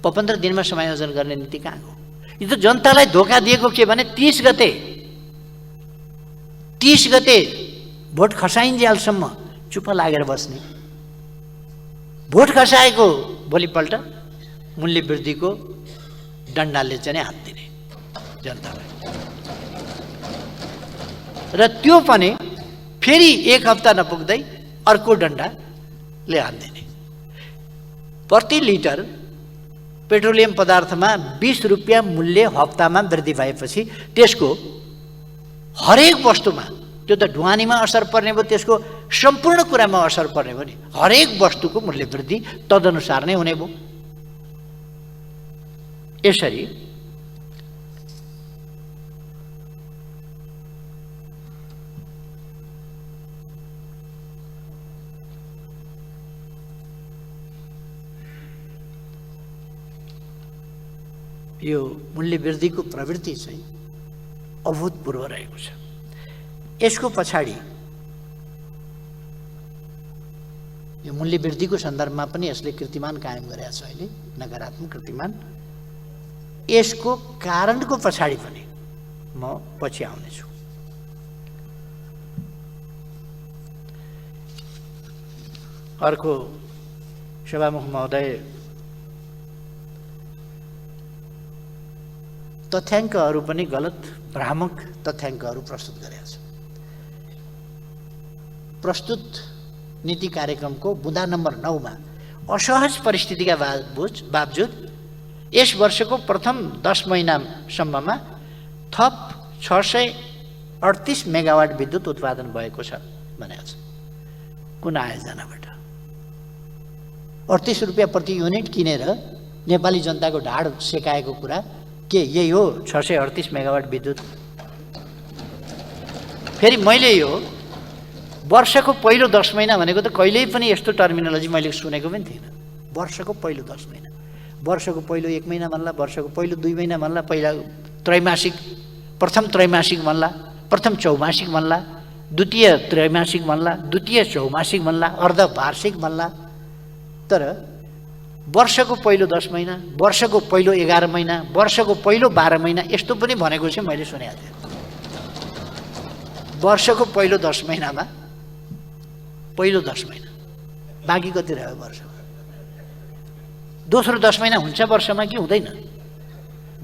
15 दिनमा समायोजन गर्ने नीति कहाँ हो? यो त जनतालाई धोका दिएको के भने 30 गते भोट खसाइन्जेलसम्म चुप लागेर बस्ने, भोट खसाएको भोलिपल्ट मूल्य वृद्धिको डन्डाले चाहिँ हात दिने जनतालाई, र त्यो पनि फेरि एक हप्ता नपुग्दै अर्को डन्डाले हात दिने। प्रति लिटर पेट्रोलियम पदार्थमा 20 रुपियाँ मूल्य हप्तामा वृद्धि भएपछि त्यसको हरेक वस्तुमा, त्यो त ढुवानीमा असर पर्ने भयो, त्यसको सम्पूर्ण कुरामा असर पर्ने भयो नि। हरेक वस्तुको मूल्य वृद्धि तदनुसार नै हुने भयो। यसरी यो मूल्य वृद्धिको प्रवृत्ति चाहिँ अभूतपूर्व रहेको छ। यसको पछाडि यो मूल्य वृद्धिको सन्दर्भमा पनि यसले कीर्तिमान कायम गरेको छ, अहिले नकारात्मक कीर्तिमान। यसको कारणको पछाडि पनि म पछि आउनेछु। अर्को सभामुख महोदय तथ्याङ्कहरू पनि गलत, भ्रामक तथ्याङ्कहरू प्रस्तुत गरेका छ। प्रस्तुत नीति कार्यक्रमको बुँदा नम्बर 9 मा असहज परिस्थितिका बावजुद यस वर्षको प्रथम 10 महिनासम्ममा थप 638 मेगावाट विद्युत उत्पादन भएको छ भनेको छ। कुन आयोजनाबाट? 38 रुपियाँ प्रति युनिट किनेर नेपाली जनताको ढाड सेकाएको कुरा के यही हो? 638 मेगावाट विद्युत। फेरि मैले यो वर्षको पहिलो 10 महिना भनेको त कहिल्यै पनि यस्तो टर्मिनोलोजी मैले सुनेको पनि थिइनँ। वर्षको पहिलो 10 महिना, वर्षको पहिलो 1 महिना भन्ला, वर्षको पहिलो 2 महिना भन्ला, पहिला त्रैमासिक, प्रथम त्रैमासिक भन्ला, प्रथम चौमासिक भन्ला, द्वितीय त्रैमासिक भन्ला, द्वितीय चौमासिक भन्ला, अर्धवार्षिक भन्ला। तर वर्षको पहिलो 10 महिना, वर्षको पहिलो 11 महिना, वर्षको पहिलो 12 महिना यस्तो पनि भनेको चाहिँ मैले सुनेको थिएँ। वर्षको पहिलो 10 महिनामा पहिलो 10 महिना, बाँकी कति रह्यो वर्षमा? दोस्रो 10 महिना हुन्छ वर्षमा कि हुँदैन?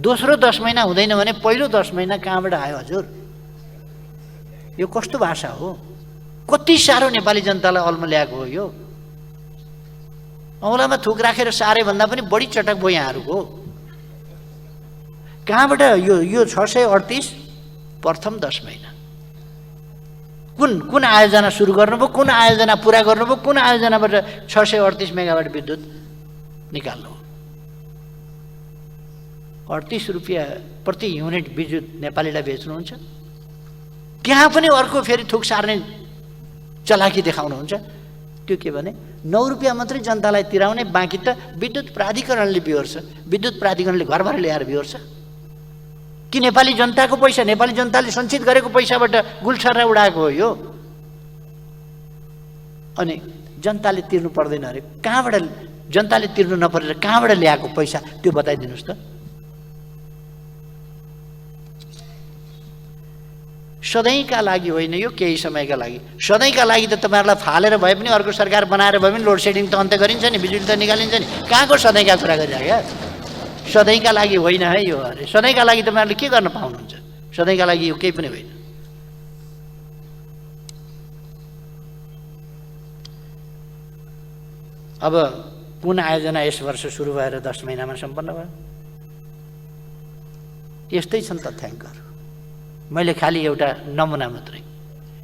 दोस्रो 10 महिना हुँदैन भने पहिलो 10 महिना कहाँबाट आयो हजुर? यो कस्तो भाषा हो? कति साह्रो नेपाली जनतालाई अल्मल्याएको हो यो। औँलामा थुक राखेर सारे भन्दा पनि बढी चटक भयो यहाँहरूको। कहाँबाट यो 638 प्रथम 10 महिना कुन आयोजना सुरु गर्नुभयो, कुन आयोजना पुरा गर्नुभयो, कुन आयोजनाबाट 638 मेगावाट विद्युत निकाल्नु? 38 रुपियाँ प्रति युनिट विद्युत नेपालीलाई बेच्नुहुन्छ। त्यहाँ पनि अर्को फेरि थुक सार्ने चलाकी देखाउनुहुन्छ। त्यो के भने 9 रुपियाँ मात्रै जनतालाई तिराउने, बाँकी त विद्युत प्राधिकरणले बिहोर्छ। विद्युत प्राधिकरणले घरभर ल्याएर बिहोर्छ कि नेपाली जनताको पैसा, नेपाली जनताले सञ्चित गरेको पैसाबाट गुल्छर्रा उडाएको हो यो? अनि जनताले तिर्नु पर्दैन अरे, कहाँबाट जनताले तिर्नु नपरेर कहाँबाट ल्याएको पैसा त्यो बताइदिनुहोस् त। सधैँका लागि होइन, यो केही समयका लागि। सधैँका लागि त तपाईँहरूलाई फालेर भए पनि अर्को सरकार बनाएर भए पनि लोड सेडिङ त अन्त्य गरिन्छ नि, बिजुली त निकालिन्छ नि। कहाँको सधैँका कुरा गरिराख्या? सधैँका लागि होइन है यो। अरे सधैँका लागि तपाईँहरूले के गर्न पाउनुहुन्छ? सधैँका लागि यो केही पनि होइन। अब कुन आयोजना यस वर्ष सुरु भएर 10 महिनामा सम्पन्न भयो? यस्तै छन् तथ्याङ्कहरू। मैले खालि एउटा नमुना मात्रै।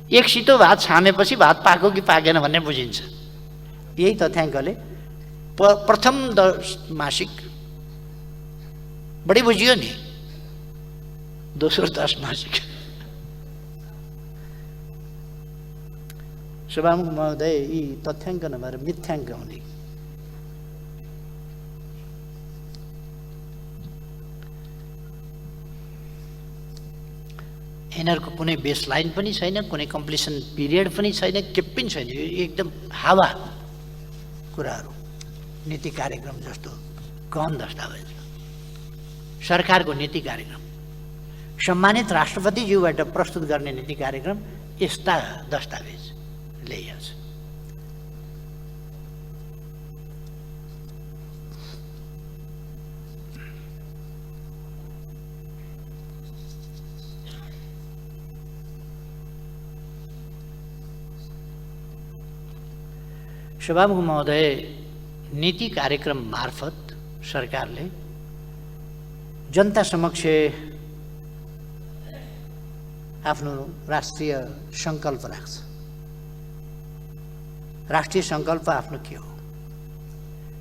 एक सितो भात छामेपछि भात पाको कि पाकेन भन्ने बुझिन्छ। यही तथ्याङ्कले प्रथम 10 मासिक बढी बुझियो नि, दोस्रो 10 मासिक। सभामुख महोदय, यी तथ्याङ्क नभएर मिथ्याङ्क हुने। यिनीहरूको कुनै बेस लाइन पनि छैन, कुनै कम्प्लिसन पिरियड पनि छैन, के पनि छैन। यो एकदम हावा कुराहरू, नीति कार्यक्रम जस्तो गहन दस्तावेज। सरकारको नीति कार्यक्रम, सम्मानित राष्ट्रपतिज्यूबाट प्रस्तुत गर्ने नीति कार्यक्रम यस्ता दस्तावेज ल्याइएको छ। सभामुख महोदय, नीति कार्यक्रम मार्फत सरकारले जनता समक्ष आफ्नो राष्ट्रिय सङ्कल्प राख्छ। राष्ट्रिय सङ्कल्प आफ्नो के हो,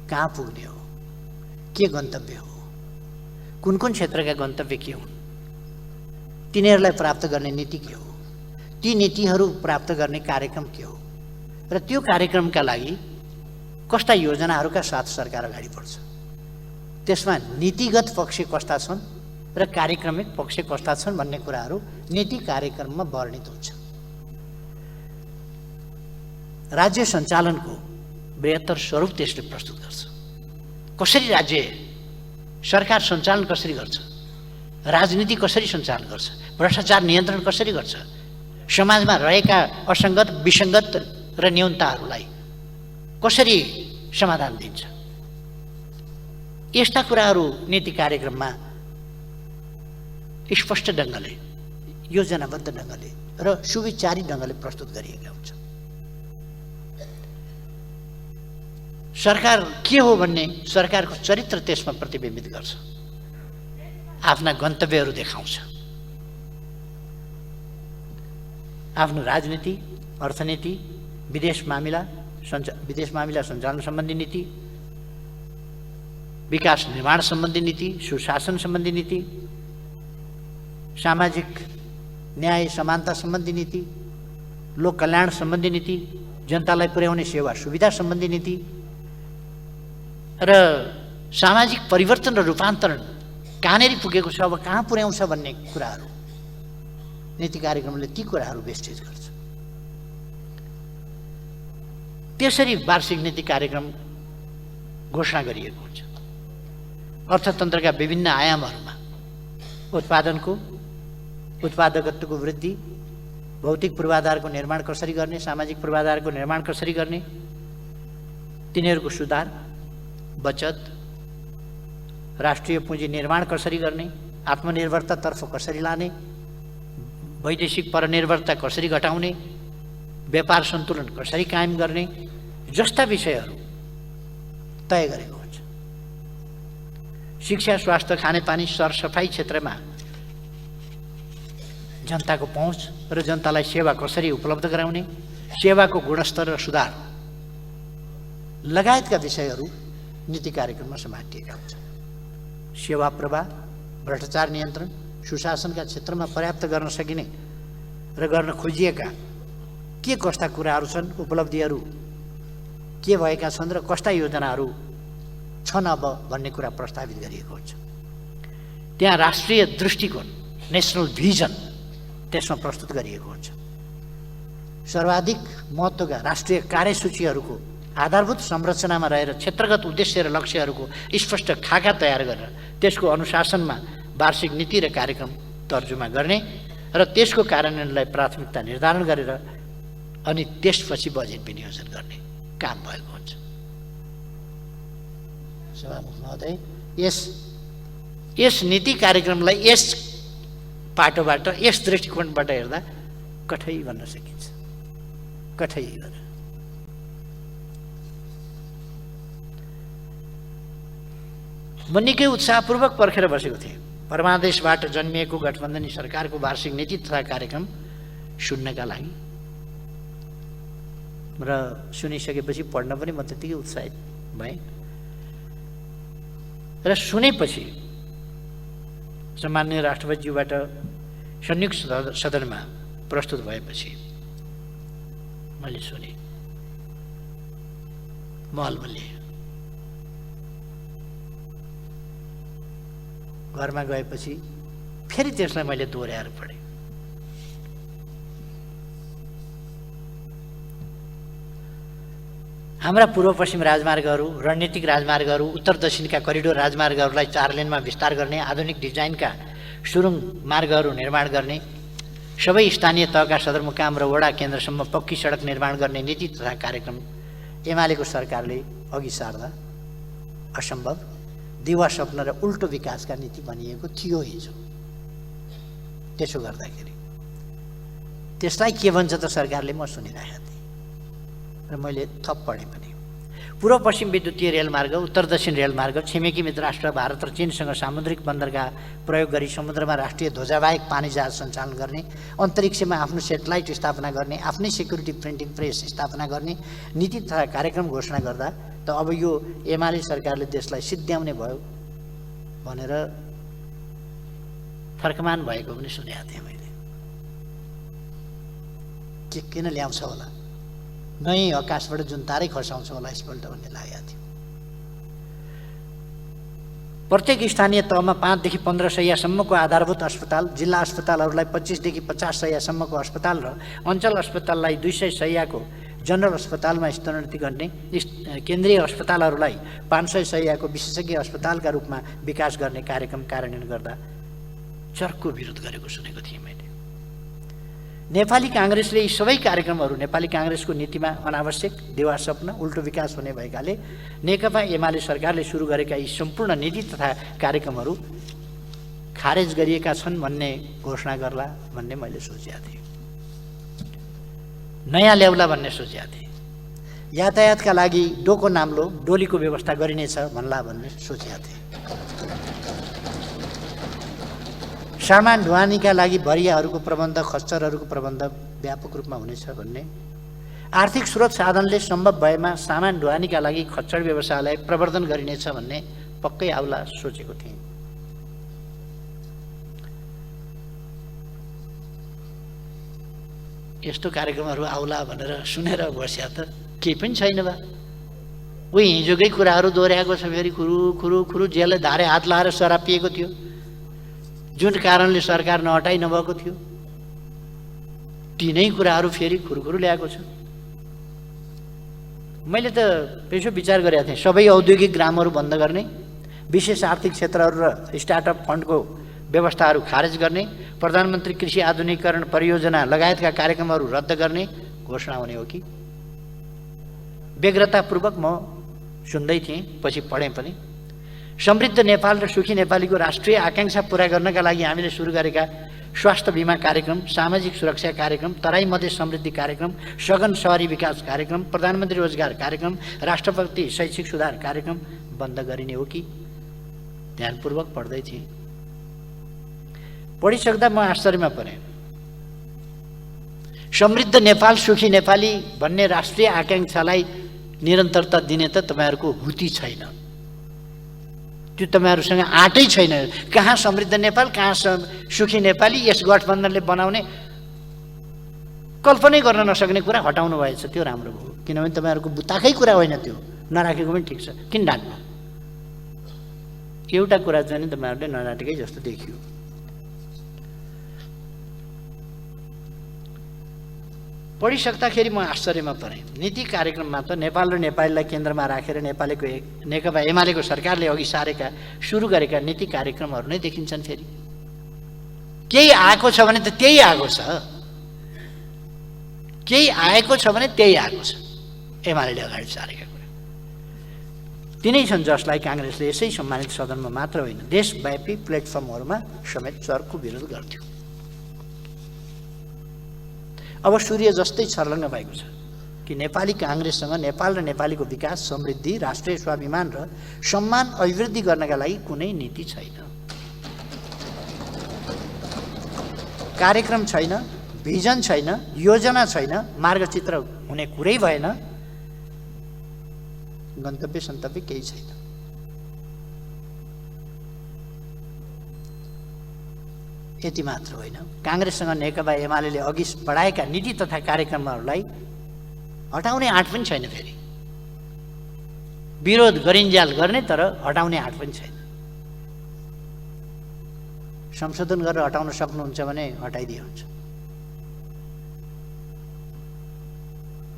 कहाँ पुग्ने हो, के गन्तव्य हो, कुन कुन क्षेत्रका गन्तव्य के हुन्, तिनीहरूलाई प्राप्त गर्ने नीति के हो, ती नीतिहरू प्राप्त गर्ने कार्यक्रम के हो र त्यो कार्यक्रमका लागि कस्ता योजनाहरूका साथ सरकार अगाडि बढ्छ। त्यसमा नीतिगत पक्ष कस्ता छन् र कार्यक्रमिक पक्ष कस्ता छन् भन्ने कुराहरू नीति कार्यक्रममा वर्णित हुन्छ। राज्य सञ्चालनको बृहत्तर स्वरूप त्यसले प्रस्तुत गर्छ। कसरी राज्य सरकार सञ्चालन कसरी गर्छ, राजनीति कसरी सञ्चालन गर्छ, भ्रष्टाचार नियन्त्रण कसरी गर्छ, समाजमा रहेका असङ्गत विसङ्गत र न्यूनताहरूलाई कसरी समाधान दिन्छ, यस्ता कुराहरू नीति कार्यक्रममा स्पष्ट ढङ्गले, योजनाबद्ध ढङ्गले र सुविचारी ढङ्गले प्रस्तुत गरिएका हुन्छ। सरकार के हो भन्ने सरकारको चरित्र त्यसमा प्रतिबिम्बित गर्छ, आफ्ना गन्तव्यहरू देखाउँछ। आफ्नो राजनीति, अर्थनीति, विदेश मामिला सञ्चालन सम्बन्धी नीति, विकास निर्माण सम्बन्धी नीति, सुशासन सम्बन्धी नीति, सामाजिक न्याय समानता सम्बन्धी नीति, लोक कल्याण सम्बन्धी नीति, जनतालाई पुर्याउने सेवा सुविधा सम्बन्धी नीति र सामाजिक परिवर्तन र रूपान्तरण कहाँनेरि पुगेको छ, अब कहाँ पुर्याउँछ भन्ने कुराहरू नीति कार्यक्रमले ती कुराहरू वेस्टेज गर्छ। त्यसरी वार्षिक नीति कार्यक्रम घोषणा गरिएको हुन्छ। अर्थतन्त्रका विभिन्न आयामहरूमा उत्पादनको, उत्पादकत्वको वृद्धि, भौतिक पूर्वाधारको निर्माण कसरी गर्ने, सामाजिक पूर्वाधारको निर्माण कसरी गर्ने, तिनीहरूको सुधार, बचत, राष्ट्रिय पुँजी निर्माण कसरी गर्ने, आत्मनिर्भरतातर्फ कसरी लाने, वैदेशिक परनिर्भरता कसरी घटाउने, व्यापार सन्तुलन कसरी कायम गर्ने जस्ता विषयहरू तय गरेको हुन्छ। शिक्षा, स्वास्थ्य, खानेपानी, सरसफाइ क्षेत्रमा जनताको पहुँच र जनतालाई सेवा कसरी उपलब्ध गराउने, सेवाको गुणस्तर र सुधार लगायतका विषयहरू नीति कार्यक्रममा समातिएका हुन्छन्। सेवा प्रवाह, भ्रष्टाचार नियन्त्रण, सुशासनका क्षेत्रमा पर्याप्त गर्न सकिने र गर्न खोजिएका के कस्ता कुराहरू छन्, उपलब्धिहरू के भएका छन् र कस्ता योजनाहरू छन् अब भन्ने कुरा प्रस्तावित गरिएको हुन्छ। त्यहाँ राष्ट्रिय दृष्टिकोण, नेसनल भिजन त्यसमा प्रस्तुत गरिएको हुन्छ। सर्वाधिक महत्त्वका राष्ट्रिय कार्यसूचीहरूको आधारभूत संरचनामा रहेर क्षेत्रगत उद्देश्य र लक्ष्यहरूको स्पष्ट खाका तयार गरेर त्यसको अनुशासनमा वार्षिक नीति र कार्यक्रम तर्जुमा गर्ने र त्यसको कार्यान्वयनलाई प्राथमिकता निर्धारण गरेर अनि त्यसपछि बजेट विनियोजन गर्ने काम भएको हुन्छ। सभामुख महोदय, यस नीति कार्यक्रमलाई यस पाटोबाट, यस दृष्टिकोणबाट हेर्दा कठै भन्न सकिन्छ, कठै भनेर। म निकै उत्साहपूर्वक पर्खेर बसेको थिएँ परमादेशबाट जन्मिएको गठबन्धनी सरकारको वार्षिक नीति तथा कार्यक्रम सुन्नका लागि र सुनिसकेपछि पढ्न पनि म त्यतिकै उत्साहित भएँ र सुनेपछि सम्माननीय राष्ट्रपतिज्यूबाट संयुक्त सदनमा प्रस्तुत भएपछि मैले सुने, महलबल्ले घरमा गएपछि फेरि त्यसलाई मैले दोहोऱ्याएर पढेँ। हाम्रा पूर्व पश्चिम राजमार्गहरू, रणनीतिक राजमार्गहरू, उत्तर दक्षिणका करिडोर राजमार्गहरूलाई 4 लेनमा विस्तार गर्ने, आधुनिक डिजाइनका सुरुङ मार्गहरू निर्माण गर्ने, सबै स्थानीय तहका सदरमुकाम र वडा केन्द्रसम्म पक्की सडक निर्माण गर्ने नीति तथा कार्यक्रम एमालेको सरकारले अघि सार्दा असम्भव, दिवा स्वप्न र उल्टो विकासका नीति बनिएको थियो हिजो। त्यसो गर्दाखेरि त्यसलाई के भन्छ त सरकारले, म सुनिरहेको थिएँ र मैले थप पढेँ पनि। पूर्व पश्चिम विद्युतीय रेलमार्ग, उत्तर दक्षिण रेलमार्ग, छिमेकी मित्र राष्ट्र भारत र चीनसँग सामुद्रिक बन्दरगाह प्रयोग गरी समुद्रमा राष्ट्रिय ध्वजाबाहेक पानी जहाज सञ्चालन गर्ने, अन्तरिक्षमा आफ्नो सेटेलाइट स्थापना गर्ने, आफ्नै सेक्युरिटी प्रिन्टिङ प्रेस स्थापना गर्ने नीति तथा कार्यक्रम घोषणा गर्दा त अब यो एमाले सरकारले देशलाई सिद्ध्याउने भयो भनेर फर्कमान भएको पनि सुनेको थिएँ मैले। के किन ल्याउँछ होला, नयाँ आकाशबाट जुन तारै खसाउँछ होला यसपल्ट भन्ने लागेको थियो। प्रत्येक स्थानीय तहमा 5 देखि 15 शय्यासम्मको आधारभूत अस्पताल, जिल्ला अस्पतालहरूलाई 25 देखि 50 शय्यासम्मको अस्पताल र अञ्चल अस्पताललाई 200 शय्याको जनरल अस्पतालमा स्तरोन्नति गर्ने, केन्द्रीय अस्पतालहरूलाई 500 शय्याको विशेषज्ञ अस्पतालका रूपमा विकास गर्ने कार्यक्रम कार्यान्वयन गर्दा चर्को विरोध गरेको सुनेको थिएँ मैले। नेपाली काङ्ग्रेसले यी सबै कार्यक्रमहरू नेपाली काङ्ग्रेसको नीतिमा अनावश्यक, देवा स्वप्न, उल्टो विकास हुने भएकाले नेकपा एमाले सरकारले सुरु गरेका यी सम्पूर्ण नीति तथा कार्यक्रमहरू खारेज गरिएका छन् भन्ने घोषणा गर्ला भन्ने मैले सोचेको थिएँ। नयाँ ल्याउला भन्ने सोचेको थिएँ। यातायातका लागि डोको नाम्लो डोलीको व्यवस्था गरिनेछ भन्ला भन्ने सोचेको थिएँ। सामान ढुवानीका लागि भरियाहरूको प्रबन्ध, खच्चरहरूको प्रबन्ध व्यापक रूपमा हुनेछ भन्ने, आर्थिक स्रोत साधनले सम्भव भएमा सामान ढुवानीका लागि खच्चर व्यवसायलाई प्रवर्धन गरिनेछ भन्ने पक्कै आउला सोचेको थिएँ। यस्तो कार्यक्रमहरू आउला भनेर सुनेर बस्या त केही पनि छैन बा। उही हिजोकै कुराहरू दोहोऱ्याएको छ फेरि, खुरु जेलले धारे हात लाएर शराब पिएको थियो, जुन कारणले सरकार नहटाइ नभएको थियो। ती नै कुराहरू फेरि खुरखुरु ल्याएको छ। मैले त यसो विचार गरेको थिएँ, सबै औद्योगिक ग्रामहरू बन्द गर्ने, विशेष आर्थिक क्षेत्रहरू र स्टार्टअप फन्डको व्यवस्थाहरू खारेज गर्ने, प्रधानमन्त्री कृषि आधुनिकीकरण परियोजना लगायतका कार्यक्रमहरू रद्द गर्ने घोषणा हुने हो कि। व्यग्रतापूर्वक म सुन्दै थिएँ, पछि पढेँ पनि। समृद्ध नेपाल र सुखी नेपालीको राष्ट्रिय आकाङ्क्षा पुरा गर्नका लागि हामीले सुरु गरेका स्वास्थ्य बीमा कार्यक्रम, सामाजिक सुरक्षा कार्यक्रम, तराई मधेस समृद्धि कार्यक्रम, सघन शहरी विकास कार्यक्रम, प्रधानमन्त्री रोजगार कार्यक्रम, राष्ट्रपति शैक्षिक सुधार कार्यक्रम बन्द गरिने हो कि? ध्यानपूर्वक पढ्दै थिएँ। पढिसक्दा म आश्चर्यमा परेँ। समृद्ध नेपाल सुखी नेपाली भन्ने राष्ट्रिय आकांक्षालाई निरन्तरता दिने त तपाईहरुको हुती छैन। त्यो तपाईहरुसँग आँटै छैन। कहाँ समृद्ध नेपाल, कहाँ सुखी नेपाली, यस गठबन्धनले बनाउने कल्पनै गर्न नसक्ने कुरा हटाउनु भएछ। त्यो राम्रो भयो, किनभने तपाईहरुको बुताकै कुरा होइन, त्यो नराखेको पनि ठिक छ। किन डाट्नु? एउटा कुरा चाहिँ तपाईहरुले नडाटेकै जस्तो देखियो। पढिसक्दाखेरि म आश्चर्यमा परेँ। नीति कार्यक्रममा त नेपाल र नेपालीलाई केन्द्रमा राखेर नेकपा एमालेको सरकारले अघि सारेका सुरु गरेका नीति कार्यक्रमहरू नै देखिन्छन्। फेरि केही आएको छ भने त त्यही आएको छ, केही आएको छ भने त्यही आएको छ। एमालेले अगाडि सारेका कुरा तिनै छन् जसलाई काङ्ग्रेसले यसै सम्मानित सदनमा मात्र होइन देशव्यापी प्लेटफर्महरूमा समेत चर्को विरोध गर्थ्यो। अब सूर्य जस्तै छर्लङ्ग भएको छ कि नेपाली काङ्ग्रेससँग नेपाल र नेपालीको विकास, समृद्धि, राष्ट्रिय स्वाभिमान र सम्मान अभिवृद्धि गर्नका लागि कुनै नीति छैन, कार्यक्रम छैन, भिजन छैन, योजना छैन, मार्गचित्र हुने कुरै भएन, गन्तव्य सन्तव्य केही छैन। यति मात्र होइन, काङ्ग्रेससँग नेकपा एमालेले अघि बढाएका नीति तथा कार्यक्रमहरूलाई हटाउने आँट पनि छैन। फेरि विरोध गरिन्जाल गर्ने, तर हटाउने आँट पनि छैन। संशोधन गरेर हटाउन सक्नुहुन्छ भने हटाइदिए हुन्छ।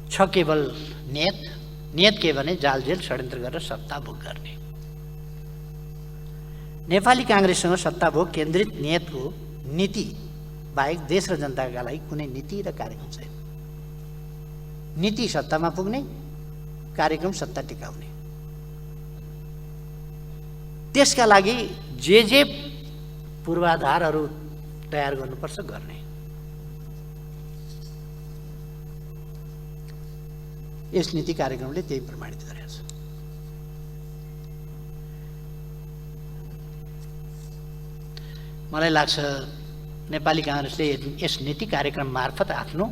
छ केवल नियत के भने जालझेल षड्यन्त्र गरेर सत्ता भोग गर्ने। नेपाली काङ्ग्रेससँग सत्ता भोग केन्द्रित नियतको नीति बाहेक देश र जनताका लागि कुनै नीति र कार्यक्रम छैन। नीति सत्तामा पुग्ने, कार्यक्रम सत्ता टिकाउने। त्यसका लागि जे पूर्वाधारहरू तयार गर्नुपर्छ गर्ने। यस नीति कार्यक्रमले त्यही प्रमाणित गरेको छ। मलाई लाग्छ नेपाली काङ्ग्रेसले यस नीति कार्यक्रम मार्फत आफ्नो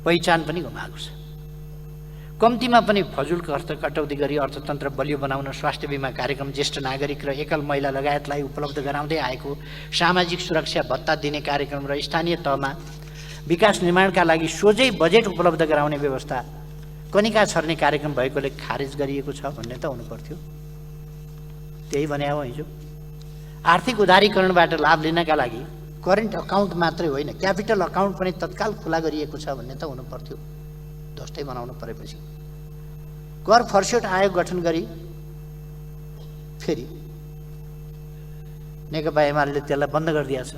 पहिचान पनि गुमाएको छ। कम्तीमा पनि फजुल खर्च कटौती गरी अर्थतन्त्र बलियो बनाउन स्वास्थ्य बीमा कार्यक्रम, ज्येष्ठ नागरिक र एकल महिला लगायतलाई उपलब्ध गराउँदै आएको सामाजिक सुरक्षा भत्ता दिने कार्यक्रम र स्थानीय तहमा विकास निर्माणका लागि सोझै बजेट उपलब्ध गराउने व्यवस्था कनिका छर्ने कार्यक्रम भएकोले खारेज गरिएको छ भन्ने त हुनु पर्थ्यो। त्यही भने हो हिजो। आर्थिक उदारीकरणबाट लाभ लिनका लागि करेन्ट अकाउन्ट मात्रै होइन, क्यापिटल अकाउन्ट पनि तत्काल खुला गरिएको छ भन्ने त हुनु पर्थ्यो। ध्वस्तै बनाउनु परेपछि कर फर्स्योट आयोग गठन गरी फेरि नेकपा एमाले त्यसलाई बन्द गरिदिएछ।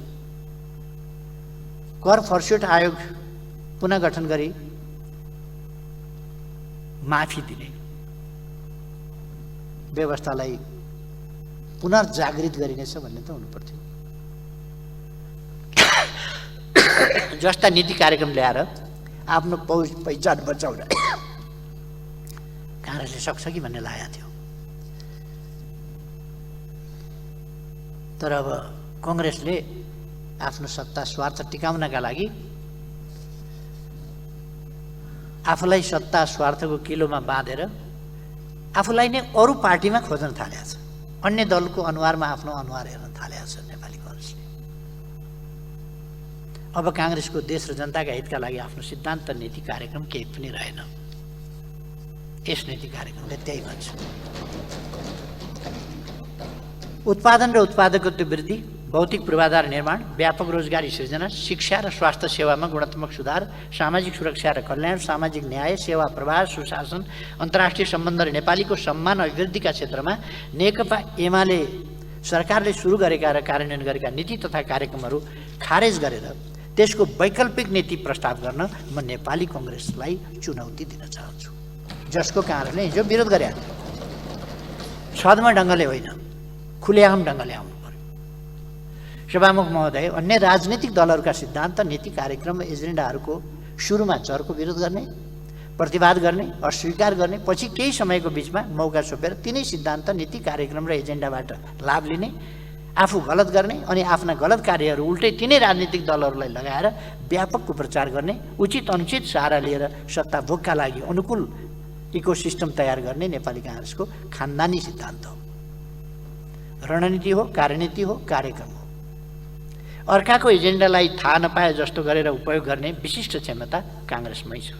कर फर्स्योट आयोग पुनः गठन गरी माफी दिने व्यवस्थालाई पुनर्जागृत गरिनेछ भन्ने त हुनु पर्थ्यो। जस्ता नीति कार्यक्रम ल्याएर आफ्नो पहिचान बचाउन काङ्ग्रेसले सक्छ कि भन्ने लागेको थियो। तर अब कङ्ग्रेसले आफ्नो सत्ता स्वार्थ टिकाउनका लागि आफूलाई सत्ता स्वार्थको किलोमा बाँधेर आफूलाई नै अरू पार्टीमा खोज्न थालेको छ। अन्य दलको अनुहारमा आफ्नो अनुहार हेर्न थालेको छ नेपाली काङ्ग्रेसले। अब काङ्ग्रेसको देश र जनताका हितका लागि आफ्नो सिद्धान्त नीति कार्यक्रम केही पनि रहेन। यस नीति कार्यक्रमले त्यही भन्छ। उत्पादन र उत्पादकत्व वृद्धि, भौतिक पूर्वाधार निर्माण, व्यापक रोजगारी सृजना, शिक्षा र स्वास्थ्य सेवामा गुणात्मक सुधार, सामाजिक सुरक्षा र कल्याण, सामाजिक न्याय, सेवा प्रवाह, सुशासन, अन्तर्राष्ट्रिय सम्बन्ध र नेपालीको सम्मान अभिवृद्धिका क्षेत्रमा नेकपा एमाले सरकारले सुरु गरेका र कार्यान्वयन गरेका नीति तथा कार्यक्रमहरू खारेज गरेर त्यसको वैकल्पिक नीति प्रस्ताव गर्न म नेपाली काङ्ग्रेसलाई चुनौती दिन चाहन्छु, जसको कारणले हिजो विरोध गरेका थियो। छद्म ढङ्गले होइन, खुलेआम ढङ्गले आउनु पर्यो। सभामुख महोदय, अन्य राजनीतिक दलहरूका सिद्धान्त, नीति, कार्यक्रम र एजेन्डाहरूको सुरुमा चरको विरोध गर्ने, प्रतिवाद गर्ने, अस्वीकार गर्ने, पछि केही समयको बिचमा मौका छोपेर तिनै सिद्धान्त, नीति, कार्यक्रम र एजेन्डाबाट लाभ लिने, आफू गलत गर्ने अनि आफ्ना गलत कार्यहरू उल्टै तिनै राजनीतिक दलहरूलाई लगाएर व्यापक कुप्रचार गर्ने, उचित अनुचित सहारा लिएर सत्ता भोगका लागि अनुकूल इकोसिस्टम तयार गर्ने नेपाली काङ्ग्रेसको खानदानी सिद्धान्त हो। रणनीति हो, कार्यनीति हो, कार्यक्रम हो। अर्काको एजेन्डालाई थाहा नपाए जस्तो गरेर उपयोग गर्ने विशिष्ट क्षमता काङ्ग्रेसमै छ।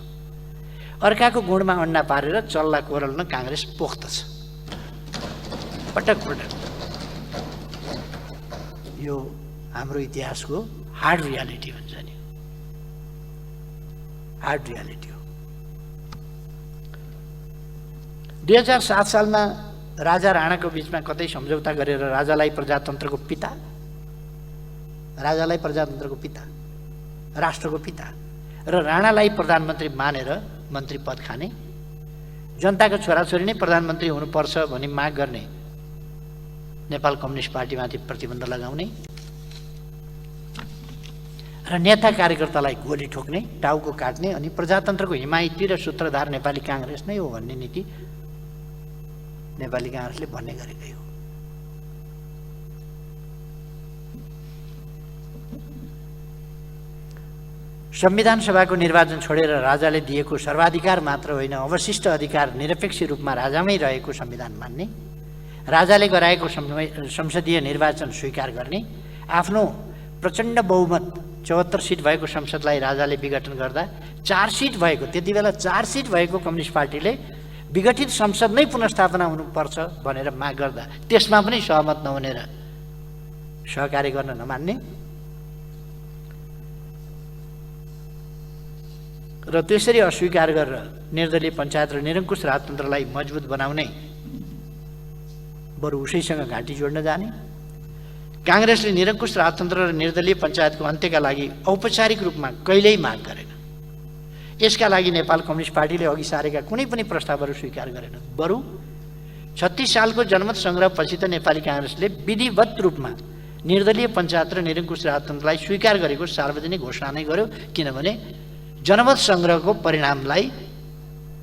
अर्काको गुणमा अन्डा पारेर चल्ला कोरल्न काङ्ग्रेस पोख्त छ। पटक पटक यो हाम्रो इतिहासको हार्ड रियालिटी भन्छ नि, हार्ड रियालिटी हो। 2007 सालमा राजा राणाको बिचमा कतै सम्झौता गरेर राजालाई प्रजातन्त्रको पिता, राष्ट्रको पिता र राणालाई प्रधानमन्त्री मानेर मन्त्री पद खाने, जनताको छोराछोरी नै प्रधानमन्त्री हुनुपर्छ भनी माग गर्ने नेपाल कम्युनिस्ट पार्टीमाथि प्रतिबन्ध लगाउने र नेता कार्यकर्तालाई गोली ठोक्ने, टाउको काट्ने अनि प्रजातन्त्रको हिमायती र सूत्रधार नेपाली काङ्ग्रेस नै हो भन्ने नीति नेपाली काङ्ग्रेसले भन्ने गरेकै हो। संविधान सभाको निर्वाचन छोडेर राजाले दिएको सर्वाधिकार मात्र होइन, अवशिष्ट अधिकार निरपेक्ष रूपमा राजामै रहेको संविधान मान्ने, राजाले गराएको संसदीय निर्वाचन स्वीकार गर्ने, आफ्नो प्रचण्ड बहुमत 74 सिट भएको संसदलाई राजाले विघटन गर्दा 4 सिट भएको, त्यति बेला 4 सिट भएको कम्युनिस्ट पार्टीले विघटित संसद नै पुनर्स्थापना हुनुपर्छ भनेर माग गर्दा त्यसमा पनि सहमत नहुने र सहकार्य गर्न नमान्ने र त्यसरी अस्वीकार गरेर निर्दलीय पञ्चायत र निरङ्कुश राजतन्त्रलाई मजबुत बनाउने, बरु उसैसँग घाँटी जोड्न जाने। काङ्ग्रेसले निरङ्कुश राजतन्त्र र निर्दलीय पञ्चायतको अन्त्यका लागि औपचारिक रूपमा कहिल्यै माग गरेन। यसका लागि नेपाल कम्युनिस्ट पार्टीले अघि सारेका कुनै पनि प्रस्तावहरू स्वीकार गरेन। बरु 36 सालको जनमत सङ्ग्रहपछि त नेपाली काङ्ग्रेसले विधिवत रूपमा निर्दलीय पञ्चायत र निरङ्कुश राजतन्त्रलाई स्वीकार गरेको सार्वजनिक घोषणा नै गर्यो, किनभने जनमत सङ्ग्रहको परिणामलाई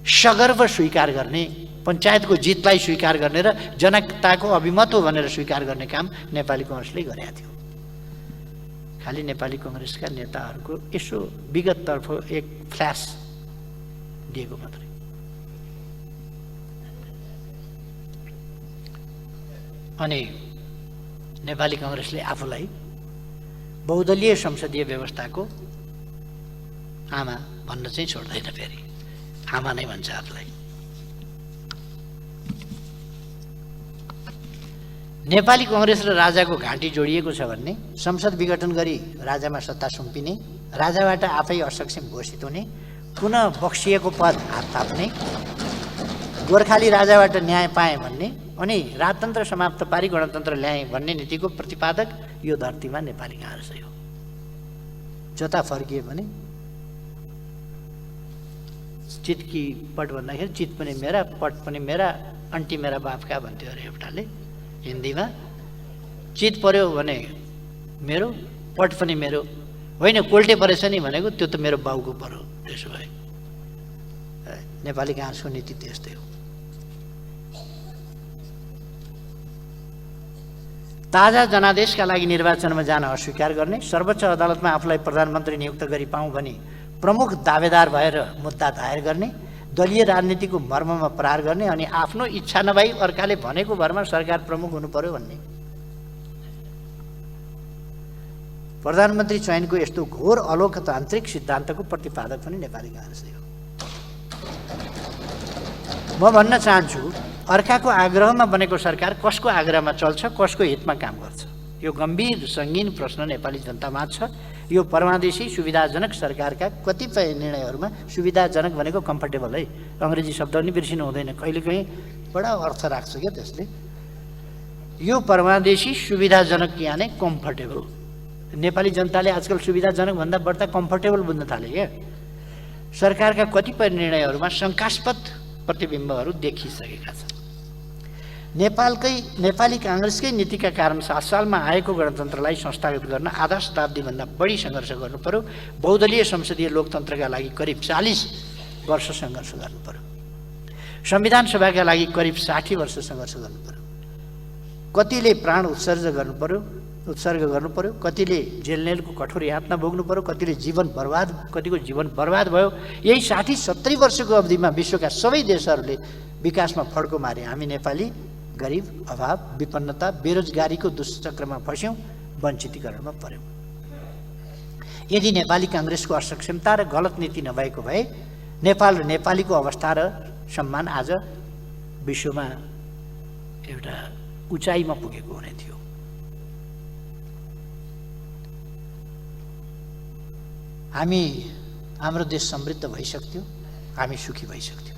सगर्व स्वीकार गर्ने, पञ्चायतको जितलाई स्वीकार गर्ने र जनताको अभिमत हो भनेर स्वीकार गर्ने काम नेपाली काङ्ग्रेसले गरेका थियो। खालि नेपाली काङ्ग्रेसका नेताहरूको यसो विगततर्फ एक फ्ल्यास दिएको मात्रै। अनि नेपाली काङ्ग्रेसले आफूलाई बहुदलीय संसदीय व्यवस्थाको आमा भन्न चाहिँ छोड्दैन, फेरि आमा नै भन्छ आफूलाई। नेपाली काङ्ग्रेस र राजाको घाँटी जोडिएको छ भन्ने, संसद विघटन गरी राजामा सत्ता सुम्पिने, राजाबाट आफै असक्षम घोषित हुने, पुनः बक्सिएको पद हात थाप्ने, गोर्खाली राजाबाट न्याय पाए भन्ने अनि राजतन्त्र समाप्त पारी गणतन्त्र ल्याए भन्ने नीतिको प्रतिपादक यो धरतीमा नेपाली काङ्ग्रेसै हो। जता फर्किए भने चित कि पट भन्दाखेरि चित पनि मेरा, पट पनि मेरा, अन्टी मेरा बापका भन्थ्यो अरे एउटाले हिन्दीमा। चित पर्यो भने मेरो, पट पनि मेरो, होइन कोल्टे परेछ नि भनेको त्यो त मेरो बाउको पर्यो। त्यसो भए नेपाली काङ्ग्रेसको नीति त्यस्तै हो। ताजा जनादेशका लागि निर्वाचनमा जान अस्वीकार गर्ने, सर्वोच्च अदालतमा आफूलाई प्रधानमन्त्री नियुक्त गरी पाऊँ भनी प्रमुख दावेदार भएर मुद्दा दायर गर्ने, दलीय राजनीतिको मर्ममा प्रहार गर्ने अनि आफ्नो इच्छा नभई अर्काले भनेको भरमा सरकार प्रमुख हुनु पर्यो भन्ने। प्रधानमन्त्री चयनको यस्तो घोर अलोकतान्त्रिक सिद्धान्तको प्रतिपादक पनि नेपाली काङ्ग्रेसै हो। म भन्न चाहन्छु, अर्काको आग्रहमा बनेको सरकार कसको आग्रहमा चल्छ, कसको हितमा काम गर्छ? यो गम्भीर सङ्गीन प्रश्न नेपाली जनतामा छ। यो परमादेशी सुविधाजनक सरकारका कतिपय निर्णयहरूमा, सुविधाजनक भनेको कम्फर्टेबल है, अङ्ग्रेजी शब्द पनि बिर्सिनु हुँदैन, कहिलेकाहीँ बडा अर्थ राख्छ क्या त्यसले। यो परमादेशी सुविधाजनक यानि कम्फर्टेबल, नेपाली जनताले आजकल सुविधाजनक भन्दा बढ्ता कम्फर्टेबल बुझ्न थाले क्या। सरकारका कतिपय निर्णयहरूमा शङ्कास्पद प्रतिबिम्बहरू देखिसकेका छन्। नेपाली काङ्ग्रेसकै नीतिका कारण 7 सालमा आएको गणतन्त्रलाई संस्थागत गर्न आधा शताब्दीभन्दा बढी सङ्घर्ष गर्नु पर्यो। बहुदलीय संसदीय लोकतन्त्रका लागि करिब 40 वर्ष सङ्घर्ष गर्नु पर्यो। संविधान सभाका लागि करिब 60 वर्ष सङ्घर्ष गर्नु पर्यो। कतिले प्राण उत्सर्ग गर्नु पर्यो, कतिले जेलनेलको कठोर यातना भोग्नु पर्यो, कतिको जीवन बर्बाद भयो। यही 60-70 वर्षको अवधिमा विश्वका सबै देशहरूले विकासमा फड्को मारे। हामी नेपाली गरिब, अभाव, विपन्नता, बेरोजगारीको दुष्चक्रमा फस्यौँ, वञ्चितीकरणमा पर्यौँ। यदि नेपाली काङ्ग्रेसको असक्षमता र गलत नीति नभएको भए नेपाल र नेपालीको अवस्था र सम्मान आज विश्वमा एउटा उचाइमा पुगेको हुने थियो। हाम्रो देश समृद्ध भइसक्थ्यो, हामी सुखी भइसक्थ्यौँ।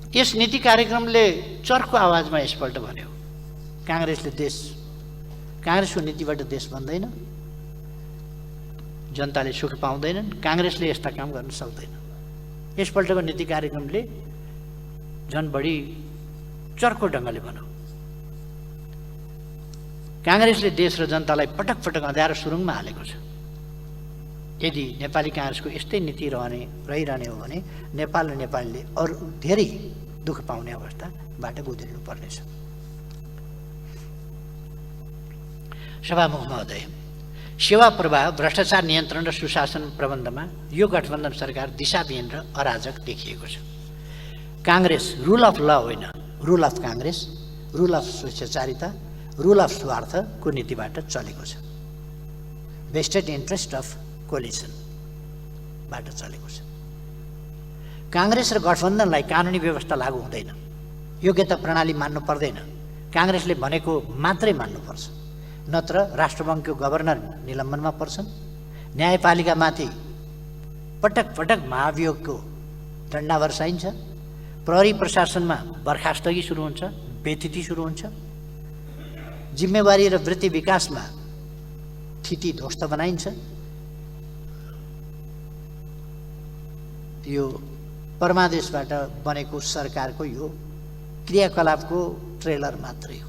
यस नीति कार्यक्रमले चर्को आवाजमा यसपल्ट भन्यो, काङ्ग्रेसको नीतिबाट देश बन्दैन, जनताले सुख पाउँदैनन्, काङ्ग्रेसले यस्ता काम गर्न सक्दैन। यसपल्टको नीति कार्यक्रमले झन् बढी चर्को ढङ्गले भन्यो, काङ्ग्रेसले देश र जनतालाई पटक पटक अँध्यारो सुरुङमा हालेको छ। यदि नेपाली काङ्ग्रेसको यस्तै नीति रहिरहने हो भने नेपाल र नेपालीले अरू धेरै दुःख पाउने अवस्थाबाट गुज्रिनु पर्नेछ। सभामुख महोदय, सेवा प्रवाह, भ्रष्टाचार नियन्त्रण र सुशासन प्रबन्धमा यो गठबन्धन सरकार दिशाविहीन र अराजक देखिएको छ। काङ्ग्रेस रुल अफ ल होइन, rule of Congress, rule of स्वेच्छाचारिता, रुल अफ स्वार्थको नीतिबाट चलेको छ। भेस्टेड इन्ट्रेस्ट अफ कोलिसनबाट चलेको छ। काङ्ग्रेस र गठबन्धनलाई कानुनी व्यवस्था लागू हुँदैन, योग्यता प्रणाली मान्नु पर्दैन, काङ्ग्रेसले भनेको मात्रै मान्नुपर्छ, नत्र राष्ट्रबङ्कको गभर्नर निलम्बनमा पर्छन्। न्यायपालिकामाथि पटक पटक महाभियोगको डन्डा वर्साइन्छ। प्रहरी प्रशासनमा बर्खास्तगी सुरु हुन्छ, बेथिति सुरु हुन्छ। जिम्मेवारी र वृत्ति विकासमा थिति ध्वस्त बनाइन्छ। यो परमादेशबाट बनेको सरकारको यो क्रियाकलापको ट्रेलर मात्रै हो।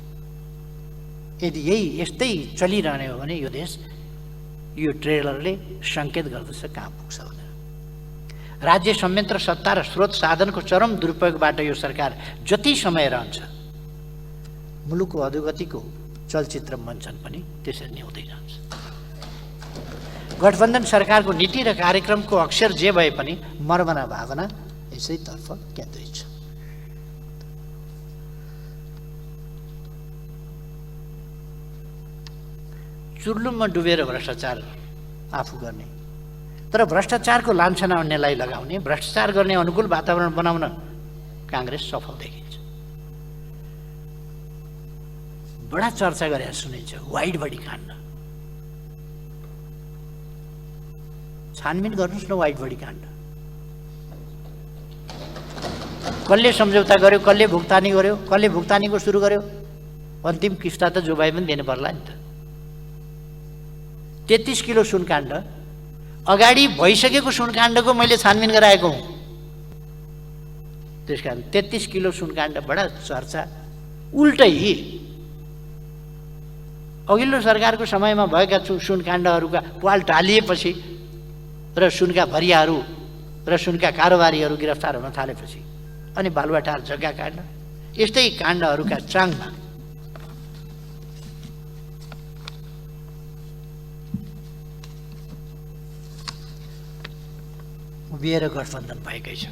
यदि यस्तै चलिरहने हो भने यो देश, यो ट्रेलरले सङ्केत गर्दछ कहाँ पुग्छ भनेर। राज्य संयन्त्र, सत्ता र स्रोत साधनको चरम दुरुपयोगबाट यो सरकार जति समय रहन्छ, मुलुकको अधोगतिको चलचित्र मञ्चन पनि त्यसरी नै हुँदै जान्छ। गठबन्धन सरकारको नीति र कार्यक्रमको अक्षर जे भए पनि मर्मना भावना यसैतर्फ केन्द्रित छ। चुर्लुममा डुबेर भ्रष्टाचार आफू गर्ने, तर भ्रष्टाचारको लान्छना अन्यलाई लगाउने, भ्रष्टाचार गर्ने अनुकूल वातावरण बनाउन काङ्ग्रेस सफल देखिन्छ। बडा चर्चा गरेर सुनिन्छ वाइड बडी काण्ड। छानबिन गर्नुहोस् न वाइड बडी काण्ड। कसले सम्झौता गर्यो, कसले भुक्तानी गर्यो, कसले भुक्तानीको सुरु गर्यो, अन्तिम किस्ता त जो भए पनि दिनु पर्ला नि त। 33 किलो सुनकाण्ड अगाडि भइसकेको सुनकाण्डको मैले छानबिन गराएको हुँ। त्यसकारण 33 किलो सुनकाण्ड बडा चर्चा। उल्टै अघिल्लो सरकारको समयमा भएका सुनकाण्डहरूका पाल टालिएपछि र सुनका भरियाहरू र सुनका कारोबारीहरू गिरफ्तार हुन थालेपछि अनि बालुवाटार जग्गा काण्ड, यस्तै काण्डहरूका चाङमा उभिएर गठबन्धन भएकै छ।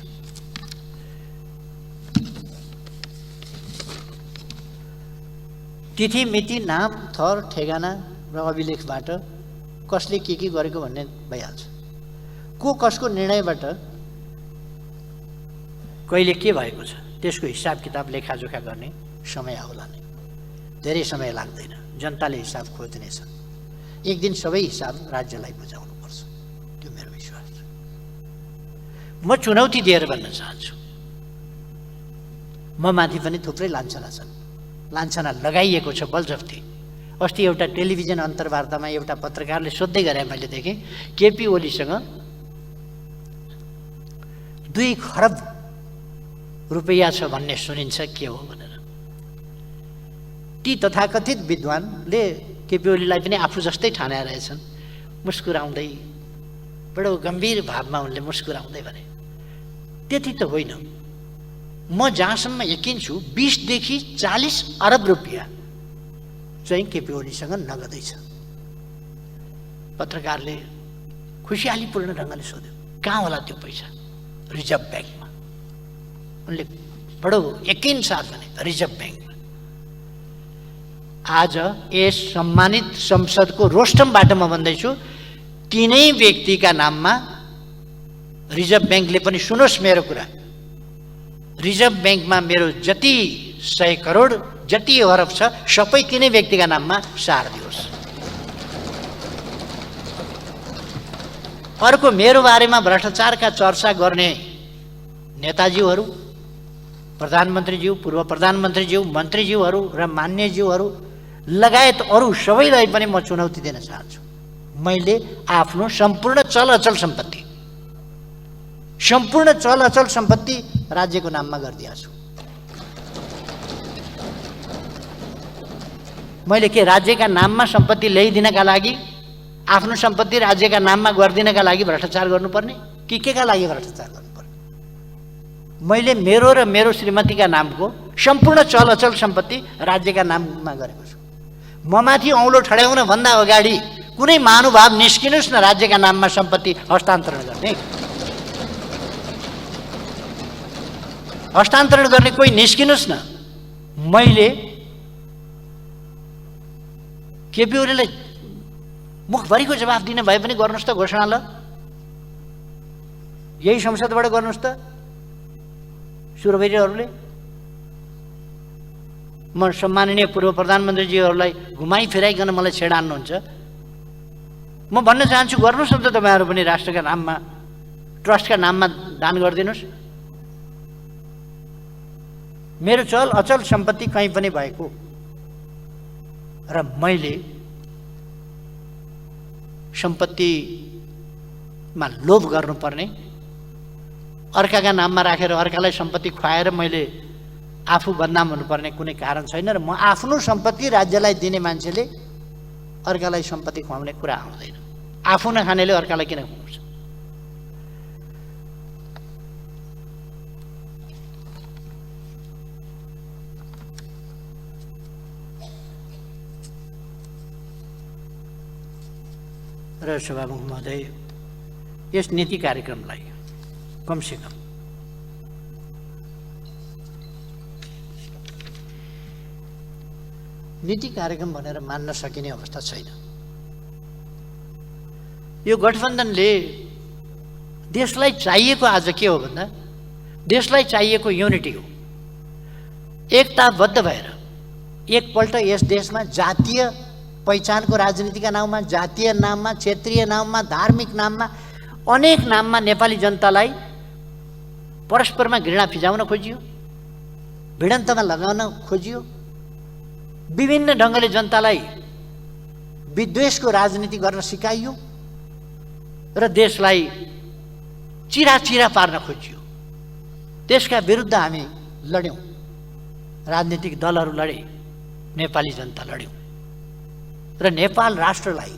तिथि, मिति, नाम, थर, ठेगाना र अभिलेखबाट कसले के गरेको भन्ने भइहाल्छ। को कसको निर्णयबाट कहिले के भएको छ त्यसको हिसाब किताब लेखाजोखा गर्ने समय आउला नै। धेरै समय लाग्दैन, जनताले हिसाब खोज्नेछन्। एक दिन सबै हिसाब राज्यलाई बुझाउनुपर्छ, त्यो मेरो विश्वास छ। म चुनौती दिएर भन्न चाहन्छु, म माथि पनि थुप्रै लान्छना छन्, लान्छना लगाइएको छ बलजफ्ती। अस्ति एउटा टेलिभिजन अन्तर्वार्तामा एउटा पत्रकारले सोध्दै गरे, मैले देखेँ, केपी ओलीसँग 2 खरब रुपैयाँ छ भन्ने सुनिन्छ, के हो भनेर। ती तथाकथित विद्वानले केपी ओलीलाई पनि आफू जस्तै ठाने रहेछन्। मुस्कुराउँदै बडो गम्भीर भावमा उनले मुस्कुराउँदै भने, त्यति त होइन, म जहाँसम्म यकिन छु 20 देखि 40 अरब रुपियाँ चाहिँ केपी ओलीसँग नगदै छ। पत्रकारले खुसियालीपूर्ण ढङ्गले सोध्यो, कहाँ होला त्यो पैसा? रिजर्भ ब्याङ्कमा। उनले बडो यकिन साथ भने, रिजर्भ ब्याङ्कमा। आज यस सम्मानित संसदको रोस्टमबाट म भन्दैछु, तीनै व्यक्तिका नाममा रिजर्भ ब्याङ्कले पनि सुनोस् मेरो कुरा, रिजर्भ ब्याङ्कमा मेरो जति 100 करोड जति अरब छ सबै तीनै व्यक्तिका नाममा सारिदियोस्। अर्को, मेरो बारेमा भ्रष्टाचारका चर्चा गर्ने नेताजीहरू, प्रधानमन्त्रीज्यू, पूर्व प्रधानमन्त्रीज्यू, मन्त्रीज्यूहरू र मान्यज्यूहरू लगायत अरू सबैलाई पनि म चुनौती दिन चाहन्छु। मैले आफ्नो सम्पूर्ण चल अचल सम्पत्ति राज्यको नाममा गरिदिएको छु। मैले के राज्यका नाममा सम्पत्ति ल्याइदिनका लागि, आफ्नो सम्पत्ति राज्यका नाममा गरिदिनका लागि भ्रष्टाचार गर्नुपर्ने कि केका लागि भ्रष्टाचार गर्नुपर्ने? मैले मेरो र मेरो श्रीमतीका नामको सम्पूर्ण चल अचल सम्पत्ति राज्यका नाममा गरेको छु। म माथि औँलो ठड्याउन भन्दा अगाडि कुनै महानुभाव निस्किनुहोस् न राज्यका नाममा सम्पत्ति हस्तान्तरण गर्ने। हस्तान्तरण गर्ने कोही निस्किनुहोस् न। मैले केपी ओलीलाई मुखभरिको जवाफ दिने भए पनि गर्नुहोस् त घोषणा, ल यही संसदबाट गर्नुहोस् त सुरवैरीहरूले। म सम्माननीय पूर्व प्रधानमन्त्रीजीहरूलाई घुमाइ फिराइकन मलाई छेडान्नुहुन्छ। म भन्न चाहन्छु, गर्नुहोस् न त तपाईँहरू पनि राष्ट्रका नाममा, ट्रस्टका नाममा दान गरिदिनुहोस्। मेरो चल अचल सम्पत्ति कहीँ पनि भएको र मैले सम्पत्तिमा लोभ गर्नुपर्ने, अर्काका नाममा राखेर अर्कालाई सम्पत्ति खुवाएर मैले आफू बदनाम हुनुपर्ने कुनै कारण छैन र म आफ्नो सम्पत्ति राज्यलाई दिने मान्छेले अर्कालाई सम्पत्ति खुवाउने कुरा आउँदैन। आफू नखानेले अर्कालाई किन खुवाउँछ? र सभामुख महोदय, यस नीति कार्यक्रमलाई कमसेकम नीति कार्यक्रम भनेर मान्न सकिने अवस्था छैन। यो गठबन्धनले देशलाई चाहिएको आज के हो भन्दा, देशलाई चाहिएको युनिटी हो। एकताबद्ध भएर एकपल्ट यस देशमा जातीय पहिचानको राजनीतिका नाममा, जातीय नाममा, क्षेत्रीय नाममा, धार्मिक नाममा, अनेक नाममा नेपाली जनतालाई परस्परमा घृणा फिजाउन खोजियो, भिडन्तमा लगाउन खोजियो, विभिन्न ढङ्गले जनतालाई विद्वेषको राजनीति गर्न सिकाइयो र देशलाई चिराचिरा पार्न खोजियो। त्यसका विरुद्ध हामी लड्यौँ, राजनीतिक दलहरू लडे, नेपाली जनता लड्यौँ र नेपाल राष्ट्रलाई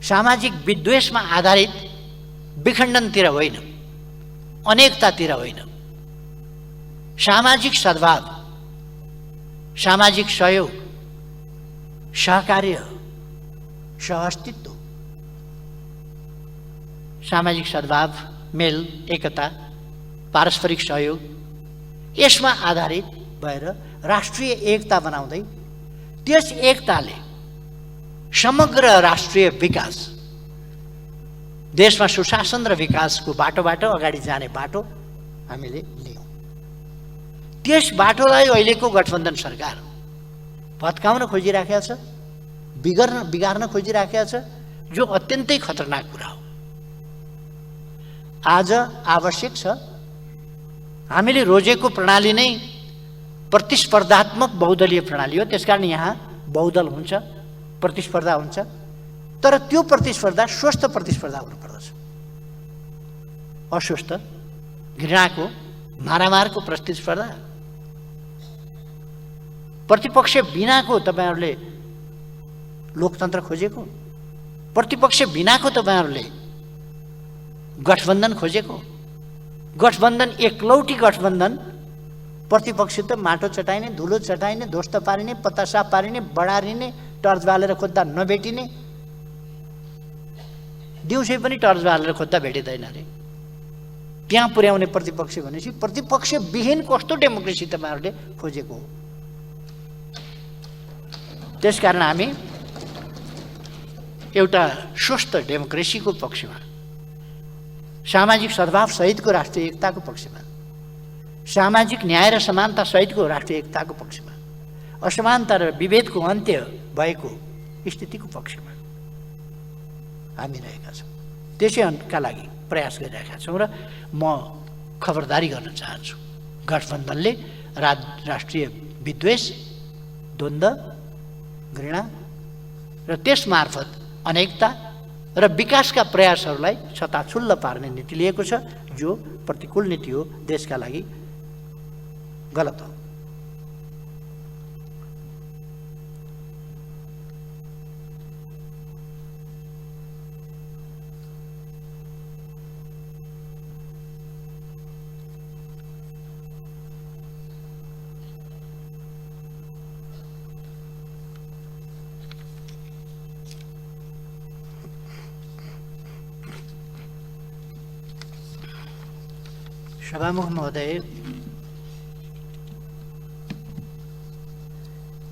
सामाजिक विद्वेषमा आधारित विखण्डनतिर होइन, अनेकतातिर होइन, सामाजिक सद्भाव, सामाजिक सहयोग, सहकार्य, सहअस्तित्व, सामाजिक सद्भाव, मेल, एकता, पारस्परिक सहयोग, यसमा आधारित भएर राष्ट्रिय एकता बनाउँदै त्यस एकताले समग्र राष्ट्रिय विकास, देशमा सुशासन र विकासको बाटोबाट अगाडि जाने बाटो हामीले लियौँ। त्यस बाटोलाई अहिलेको गठबन्धन सरकार भत्काउन खोजिराखेको छ, बिगार्न खोजिराखेको छ, जो अत्यन्तै खतरनाक कुरा हो। आज आवश्यक छ हामीले रोजेको प्रणाली नै प्रतिस्पर्धात्मक बहुदलीय प्रणाली हो। त्यसकारण यहाँ बहुदल हुन्छ, प्रतिस्पर्धा हुन्छ, तर त्यो प्रतिस्पर्धा स्वस्थ प्रतिस्पर्धा हुनुपर्दछ। अस्वस्थ घृणाको मारामारको प्रतिस्पर्धा, प्रतिपक्ष बिनाको तपाईहरुले लोकतन्त्र खोजेको, प्रतिपक्ष बिनाको तपाईहरुले गठबन्धन खोजेको, गठबन्धन एकलौटी गठबन्धन, प्रतिपक्ष त माटो चटाइने, धुलो चटाइने, ध्वस्त पारिने, पत्तासाप पारिने, बढारिने, टर्च बालेर खोज्दा नभेटिने, दिउँसै पनि टर्च बालेर खोज्दा भेटिँदैन रे, त्यहाँ पुर्याउने प्रतिपक्ष भनेपछि प्रतिपक्ष विहीन कस्तो डेमोक्रेसी तपाईहरुले खोजेको हो। त्यसकारण हामी एउटा स्वस्थ डेमोक्रेसीको पक्षमा, सामाजिक सद्भाव सहितको राष्ट्रिय एकताको पक्षमा, सामाजिक न्याय र समानता सहितको राष्ट्रिय एकताको पक्षमा, असमानता र विभेदको अन्त्य भएको स्थितिको पक्षमा हामी रहेका छौँ। त्यसैका लागि प्रयास गरिरहेका छौँ र म खबरदारी गर्न चाहन्छु, गठबन्धनले राष्ट्रिय विद्वेष, द्वन्द्व, घृणा र त्यसमार्फत अनेकता र विकासका प्रयासहरूलाई छताछुल्ल पार्ने नीति लिएको छ, जो प्रतिकूल नीति हो, देशका लागि गलत हो। सभामुख महोदय,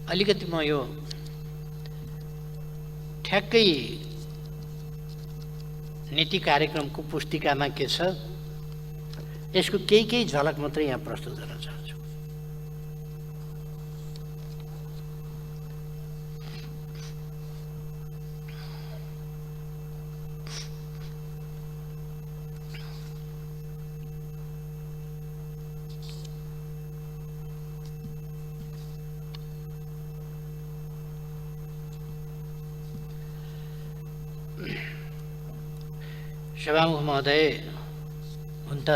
अलिकति म यो ठ्याक्कै नीति कार्यक्रमको पुस्तिकामा के छ यसको केही झलक मात्रै यहाँ प्रस्तुत गर्न चाहन्छु। सभामुख महोदय, हुन त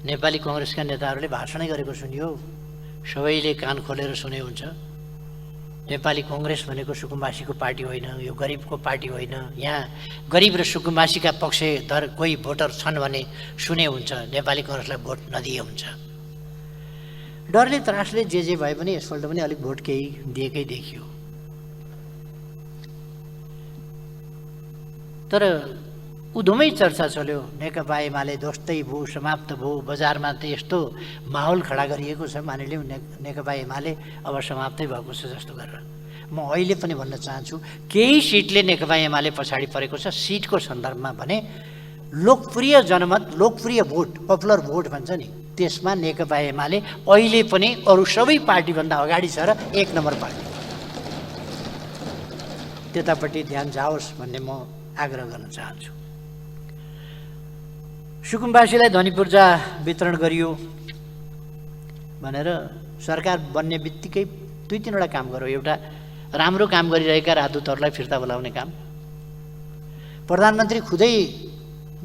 नेपाली कांग्रेसका नेताहरूले भाषणै गरेको सुनियो, सबैले कान खोलेर सुने हुन्छ। नेपाली कांग्रेस भनेको सुकुम्बासीको पार्टी होइन, यो गरिबको पार्टी होइन, यहाँ गरिब र सुकुम्बासीका पक्षधर कोही भोटर छन् भने सुने हुन्छ, नेपाली कांग्रेसलाई भोट नदिए हुन्छ। डरले त्रासले जे भए पनि यसपल्ट पनि अलिक भोट केही दिएकै देखियो। तर उधमै चर्चा चल्यो, नेकपा एमाले ध्वस्तै भयो, समाप्त भयो, बजारमा त यस्तो माहौल खडा गरिएको छ, मानिलिउँ नेकपा एमाले अब समाप्तै भएको छ जस्तो गरेर। म अहिले पनि भन्न चाहन्छु, केही सिटले नेकपा एमाले पछाडि परेको छ। सिटको सन्दर्भमा भने लोकप्रिय जनमत, लोकप्रिय भोट, पपुलर भोट भन्छ नि, त्यसमा नेकपा एमाले अहिले पनि अरू सबै पार्टीभन्दा अगाडि छ र एक नम्बर पार्टी। त्यतापट्टि ध्यान जाओस् भन्ने म आग्रह गर्न चाहन्छु। सुकुम्बासीलाई ध्वनि पूर्जा वितरण गरियो भनेर सरकार बन्ने बित्तिकै दुई तीनवटा काम गर्यो। एउटा राम्रो काम गरिरहेका राजदूतहरूलाई फिर्ता बोलाउने काम। प्रधानमन्त्री खुदै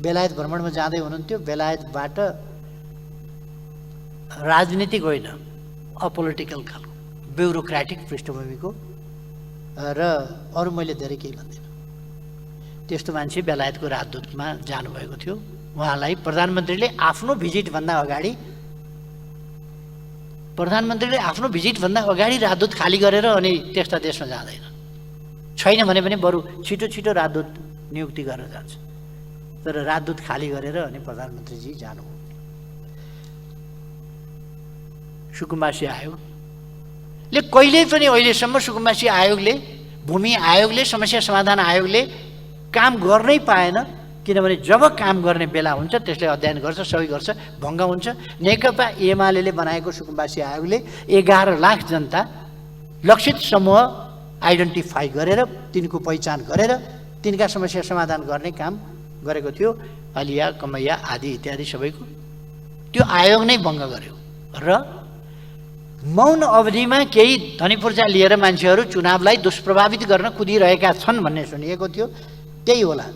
बेलायत भ्रमणमा जाँदै हुनुहुन्थ्यो, बेलायतबाट राजनीतिक होइन, अपोलिटिकल खालको ब्युरोक्रेटिक पृष्ठभूमिको र अरू मैले धेरै केही भन्दिनँ, त्यस्तो मान्छे बेलायतको राजदूतमा जानुभएको थियो। उहाँलाई प्रधानमन्त्रीले आफ्नो भिजिटभन्दा अगाडि राजदूत खाली गरेर अनि त्यस्ता देशमा जाँदैन। छैन भने पनि बरु छिटो छिटो राजदूत नियुक्ति गरेर जान्छ। तर राजदूत खाली गरेर अनि प्रधानमन्त्रीजी जानु। सुकुम्बासी आयोगले कहिल्यै पनि अहिलेसम्म सुकुम्बासी आयोगले, भूमि आयोगले, समस्या समाधान आयोगले काम गर्नै पाएन। किनभने जब काम गर्ने बेला हुन्छ त्यसले अध्ययन गर्छ, सही गर्छ, भङ्ग हुन्छ। नेकपा एमाले बनाएको सुकुम्बासी आयोगले 11 लाख जनता लक्षित समूह आइडेन्टिफाई गरेर, तिनको पहिचान गरेर तिनका समस्या समाधान गर्ने काम गरेको थियो। हलिया, कमैया आदि इत्यादि सबैको त्यो आयोग नै भङ्ग गर्यो। र मौन अवधिमा केही ध्वनिपूर्जा लिएर मान्छेहरू चुनावलाई दुष्प्रभावित गर्न कुदिरहेका छन् भन्ने सुनिएको थियो। त्यही होला,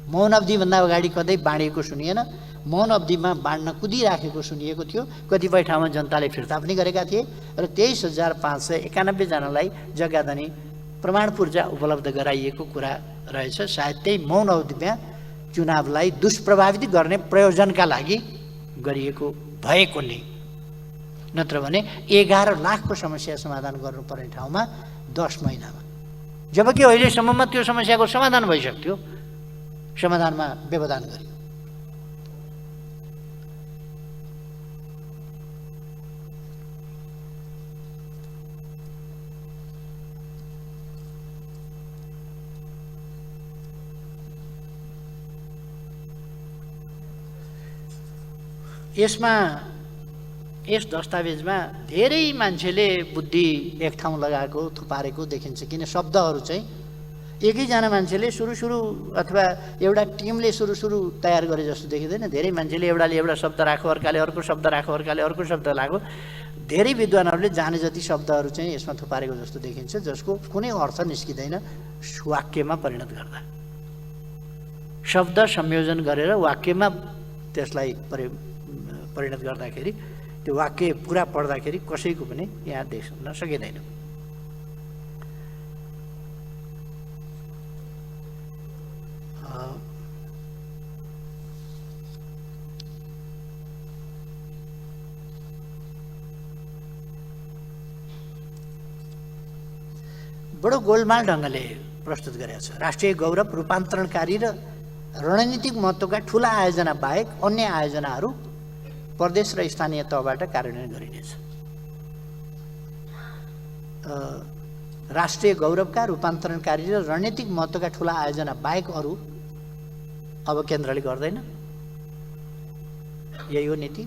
मौन अवधिभन्दा अगाडि कतै बाँडिएको सुनिएन। मौन अवधिमा बाँड्न कुदिराखेको सुनिएको थियो। कतिपय ठाउँमा जनताले फिर्ता पनि गरेका थिए र 23,591 जनालाई जग्गाधनी प्रमाण पूर्जा उपलब्ध गराइएको कुरा रहेछ। सायद त्यही मौन अवधिमा चुनावलाई दुष्प्रभावित गर्ने प्रयोजनका लागि गरिएको भएको नै, नत्र भने 11 लाखको समस्या समाधान गर्नुपर्ने ठाउँमा 10 महिनामा, जबकि अहिलेसम्ममा त्यो समस्याको समाधान भइसक्थ्यो, समाधानमा व्यवधान गरियो। यस दस्तावेजमा धेरै मान्छेले बुद्धि एक ठाउँ लगाएको थुपारेको देखिन्छ। किन शब्दहरू चाहिँ एकैजना मान्छेले सुरु अथवा एउटा टिमले सुरु तयार गरे जस्तो देखिँदैन। धेरै मान्छेले एउटाले एउटा शब्द राख्यो, अर्काले अर्को शब्द राख्यो, अर्काले अर्को शब्द लाग्यो। धेरै विद्वानहरूले जाने जति शब्दहरू चाहिँ यसमा थुपारेको जस्तो देखिन्छ, जसको कुनै अर्थ निस्किँदैन वाक्यमा परिणत गर्दा। शब्द संयोजन गरेर वाक्यमा त्यसलाई परिणत गर्दाखेरि त्यो वाक्य पुरा पढ्दाखेरि कसैको पनि यहाँ देख्न सकिँदैन। बडो गोलमाल ढङ्गले प्रस्तुत गरेको छ। राष्ट्रिय गौरव रूपान्तरणकारी र रणनीतिक महत्त्वका ठुला आयोजना बाहेक अन्य आयोजनाहरू प्रदेश र स्थानीय तहबाट कार्यान्वयन गरिनेछ। राष्ट्रिय गौरवका रूपान्तरणकारी र रणनीतिक महत्त्वका ठुला आयोजना बाहेक अरू अब केन्द्रले गर्दैन, यही हो नीति।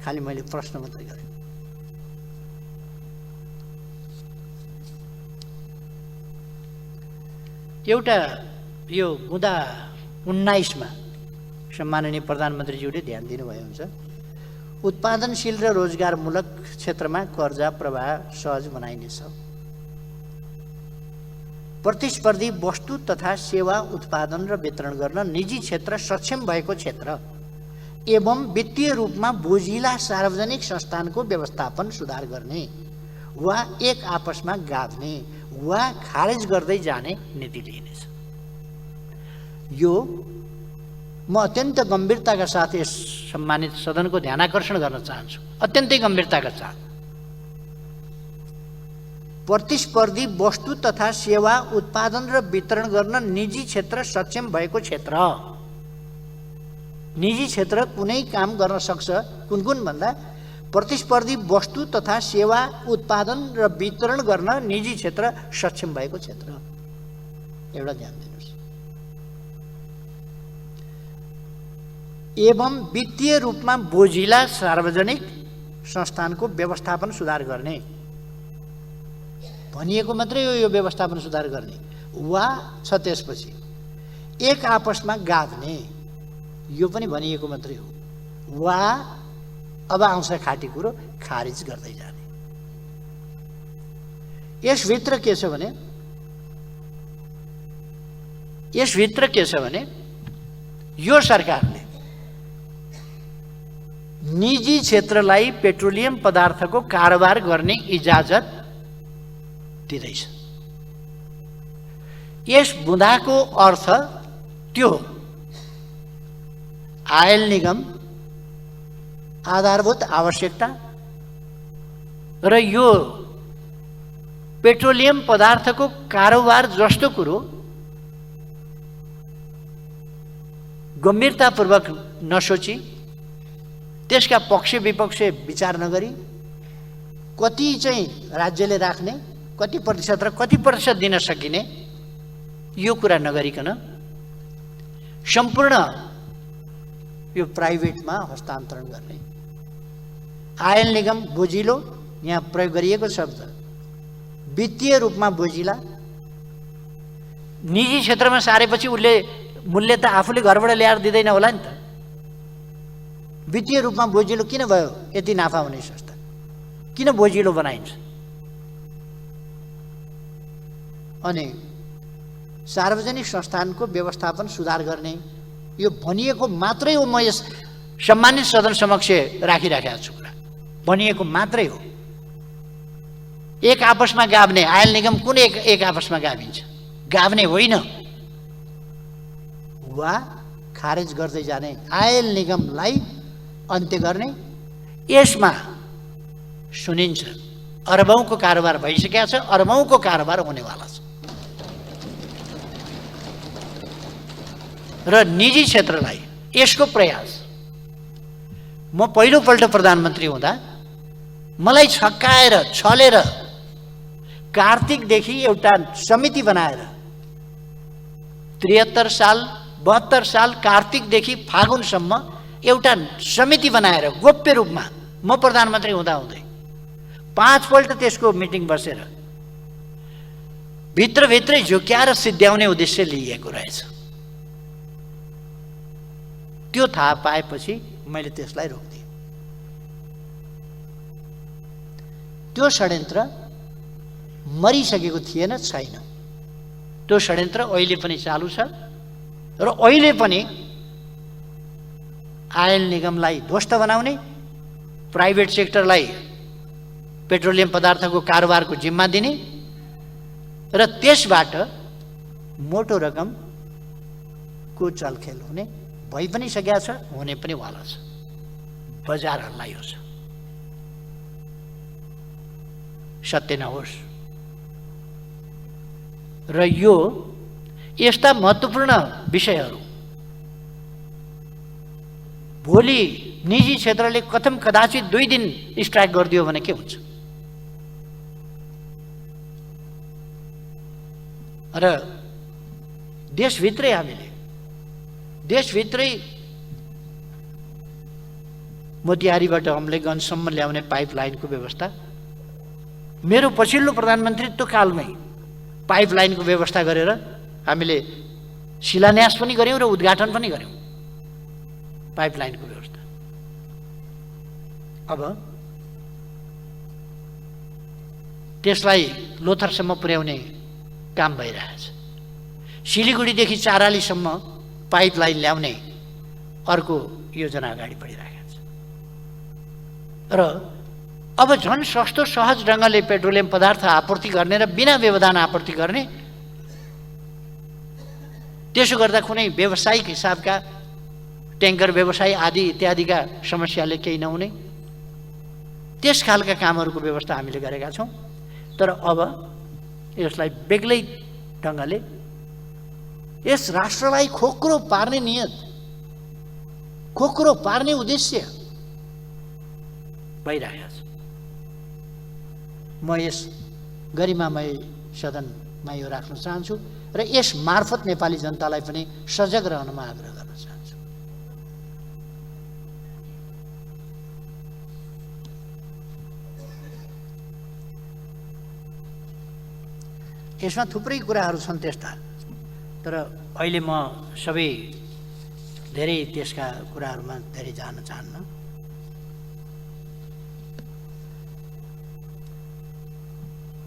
खालि मैले प्रश्न मात्रै गरेँ। एउटा यो मुद्दा 19 मा सम्माननीय प्रधानमन्त्रीज्यूले ध्यान दिनुभयो हुन्छ। उत्पादनशील र रोजगारमूलक क्षेत्रमा कर्जा प्रवाह सहज बनाइनेछ। प्रतिस्पर्धी वस्तु तथा सेवा उत्पादन र वितरण गर्न निजी क्षेत्र सक्षम भएको क्षेत्र एवं वित्तीय रूपमा बोझिला सार्वजनिक संस्थानको व्यवस्थापन सुधार गर्ने वा एक आपसमा गाभ्ने वा खारेज गर्दै जाने नीति लिइनेछ। यो म अत्यन्त गम्भीरताका साथ यस सम्मानित सदनको ध्यानाकर्षण गर्न चाहन्छु, अत्यन्तै गम्भीरताका साथ। प्रतिस्पर्धी वस्तु तथा सेवा उत्पादन र वितरण गर्न निजी क्षेत्र सक्षम भएको क्षेत्र। निजी क्षेत्र कुनै काम गर्न सक्छ, कुन भन्दा प्रतिस्पर्धी वस्तु तथा सेवा उत्पादन र वितरण गर्न निजी क्षेत्र सक्षम भएको क्षेत्र। एउटा ध्यान दिनुहोस्। एवं वित्तीय रूपमा बोझिला सार्वजनिक संस्थानको व्यवस्थापन सुधार गर्ने भनिएको मात्रै हो। यो व्यवस्थापन सुधार गर्ने वा छ त्यसपछि एक आपसमा गाभ्ने, यो पनि भनिएको मात्रै हो। वा अब आउँछ खाटी कुरो, खारिज गर्दै जाने। यसभित्र के छ भने यो सरकारले निजी क्षेत्रलाई पेट्रोलियम पदार्थको कारोबार गर्ने इजाजत दिँदैछ। यस बुँदाको अर्थ त्यो हो। आयल निगम, आधारभूत आवश्यकता र यो पेट्रोलियम पदार्थको कारोबार जस्तो कुरो गम्भीरतापूर्वक नसोची, त्यसका पक्ष विपक्ष विचार नगरी, कति चाहिँ राज्यले राख्ने, कति प्रतिशत र कति प्रतिशत दिन सकिने, यो कुरा नगरिकन सम्पूर्ण यो प्राइभेटमा हस्तान्तरण गर्ने। आयल निगम बोझिलो, यहाँ प्रयोग गरिएको शब्द वित्तीय रूपमा बोझिला। निजी क्षेत्रमा सारेपछि उसले मूल्य त आफूले घरबाट ल्याएर दिँदैन होला नि त। वित्तीय रूपमा बोझिलो किन भयो? यति नाफा हुने संस्था किन बोझिलो बनाइन्छ? अनि सार्वजनिक संस्थानको व्यवस्थापन सुधार गर्ने, यो भनिएको मात्रै हो। म यस सम्मानित सदन समक्ष राखिराखेको छु कुरा, भनिएको मात्रै हो। एक आपसमा गाभ्ने आयल निगम कुन एक आपसमा गाभिन्छ? गाभ्ने होइन। वा खारेज गर्दै जाने, आयल निगमलाई अन्त्य गर्ने। यसमा सुनिन्छ अरबौंको कारोबार भइसकेको छ, अरबौंको कारोबार हुनेवाला छ। र निजी क्षेत्रलाई यसको प्रयास, म पहिलोपल्ट प्रधानमन्त्री हुँदा मलाई छक्काएर छलेर कार्तिकदेखि एउटा समिति बनाएर 73 साल 72 साल कार्तिकदेखि फागुनसम्म एउटा समिति बनाएर गोप्य रूपमा म प्रधानमन्त्री हुँदाहुँदै 5 पल्ट त्यसको मिटिङ बसेर भित्रभित्रै झुक्याएर सिद्ध्याउने उद्देश्य लिएको रहेछ। त्यो थाहा पाएपछि मैले त्यसलाई रोकिदिएँ। त्यो षड्यन्त्र मरिसकेको थिएन, छैन। त्यो षड्यन्त्र अहिले पनि चालु छ र अहिले पनि आयल निगमलाई ध्वस्त बनाउने, प्राइभेट सेक्टरलाई पेट्रोलियम पदार्थको कारोबारको जिम्मा दिने र त्यसबाट मोटो रकमको चलखेल हुने भइ पनि सकेको छ, हुने पनि वाला छ। बजार हल्लायो छ। सत्य नहोस्। र यो यस्ता महत्त्वपूर्ण विषयहरू भोलि निजी क्षेत्रले कथम कदाचित 2 दिन स्ट्राइक गरिदियो भने के हुन्छ? र देशभित्रै हामीले मोतिहारीबाट अम्लेगञ्जसम्म ल्याउने पाइपलाइनको व्यवस्था, मेरो पछिल्लो प्रधानमन्त्रीत्व कालमै पाइपलाइनको व्यवस्था गरेर हामीले शिलान्यास पनि गर्यौँ र उद्घाटन पनि गर्यौँ पाइपलाइनको व्यवस्था। अब त्यसलाई लोथरसम्म पुर्याउने काम भइरहेछ। सिलिगुडीदेखि चारालीसम्म पाइपलाइन ल्याउने अर्को योजना अगाडि बढिरहेको छ। र अब झन् सस्तो सहज ढङ्गले पेट्रोलियम पदार्थ आपूर्ति गर्ने र बिना व्यवधान आपूर्ति गर्ने, त्यसो गर्दा कुनै व्यावसायिक हिसाबका ट्याङ्कर व्यवसाय आदि इत्यादिका समस्याले केही नहुने, त्यस खालका कामहरूको व्यवस्था हामीले गरेका छौँ। तर अब यसलाई बेग्लै ढङ्गले यस राष्ट्रलाई खोक्रो पार्ने नियत, खोक्रो पार्ने उद्देश्य भइरहेको छ। म यस गरिमामय सदनमा यो राख्न चाहन्छु र यस मार्फत नेपाली जनतालाई पनि सजग रहनमा आग्रह गर्न चाहन्छु। यसमा थुप्रै कुराहरू छन् त्यस्ता, तर अहिले म सबै धेरै त्यसका कुराहरूमा धेरै जान चाहन्न।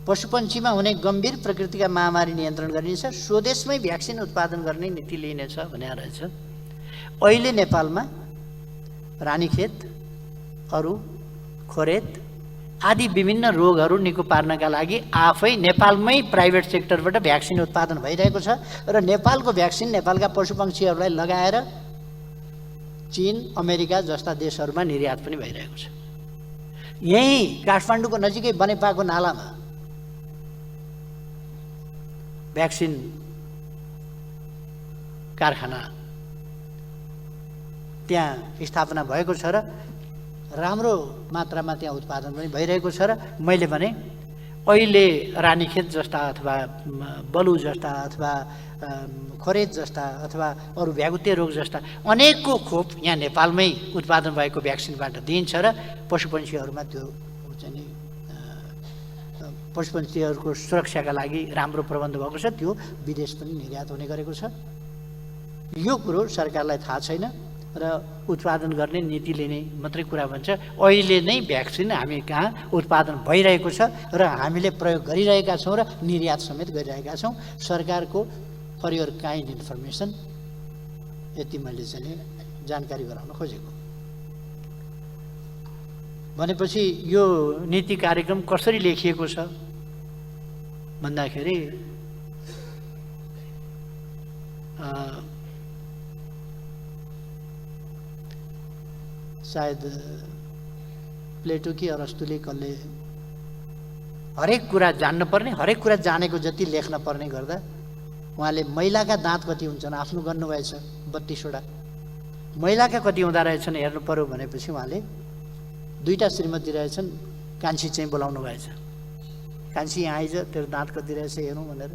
पशुपन्छीमा हुने गम्भीर प्रकृतिका महामारी नियन्त्रण गरिनेछ, स्वदेशमै भ्याक्सिन उत्पादन गर्ने नीति लिइनेछ भनेर रहेछ। अहिले नेपालमा रानीखेत, अरू खोरेत आदि विभिन्न रोगहरू निको पार्नका लागि आफै नेपालमै प्राइभेट सेक्टरबाट भ्याक्सिन उत्पादन भइरहेको छ र नेपालको भ्याक्सिन नेपालका पशुपक्षीहरूलाई लगाएर चीन, अमेरिका जस्ता देशहरूमा निर्यात पनि भइरहेको छ। यही काठमाडौँको नजिकै बनेपाको नालामा भ्याक्सिन कारखाना त्यहाँ स्थापना भएको छ र राम्रो मात्रामा त्यहाँ उत्पादन पनि भइरहेको छ। र मैले भने अहिले रानीखेत जस्ता अथवा बलु जस्ता अथवा खोरेत जस्ता अथवा अरू भ्यागुते रोग जस्ता अनेकको खोप यहाँ नेपालमै उत्पादन भएको भ्याक्सिनबाट दिइन्छ र पशुपन्छीहरूमा त्यो चाहिँ पशुपन्छीहरूको सुरक्षाका लागि राम्रो प्रबन्ध भएको छ। त्यो विदेश पनि निर्यात हुने गरेको छ। यो कुरो सरकारलाई थाहा छैन र उत्पादन गर्ने नीति लिने मात्रै कुरा भन्छ। अहिले नै भ्याक्सिन हामी कहाँ उत्पादन भइरहेको छ र हामीले प्रयोग गरिरहेका छौँ र निर्यात समेत गरिरहेका छौँ। सरकारको फर योर काइन्ड इन्फर्मेसन यति मैले चाहिँ जानकारी गराउन खोजेको। भनेपछि यो नीति कार्यक्रम कसरी लेखिएको छ भन्दाखेरि सायद प्लेटो कि अरस्तुले कसले हरेक कुरा जान्न पर्ने, हरेक कुरा जानेको जति लेख्न पर्ने गर्दा उहाँले महिलाका दाँत कति हुन्छन् आफ्नो गर्नुभएछ 32वटा, महिलाका कति हुँदा रहेछन् हेर्नु पर्यो भनेपछि उहाँले 2टा श्रीमती रहेछन्, कान्छी चाहिँ बोलाउनु भएछ। कान्छी यहाँ आइज तेरो दाँत कति रहेछ हेरौँ भनेर।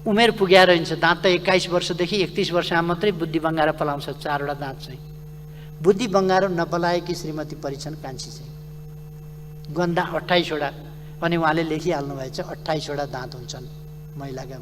उमेर पुग्या रहन्छ, दाँत त 21 वर्षदेखि 31 वर्षमा मात्रै बुद्धि बङ्गाएर पलाउँछ 4वटा दाँत चाहिँ। बुद्धि बङ्गाएर नपलाएकी श्रीमती परिछन् कान्छी चाहिँ, गन्दा 28वटा। अनि उहाँले लेखिहाल्नु भएछ 28वटा दाँत हुन्छन् महिलाका।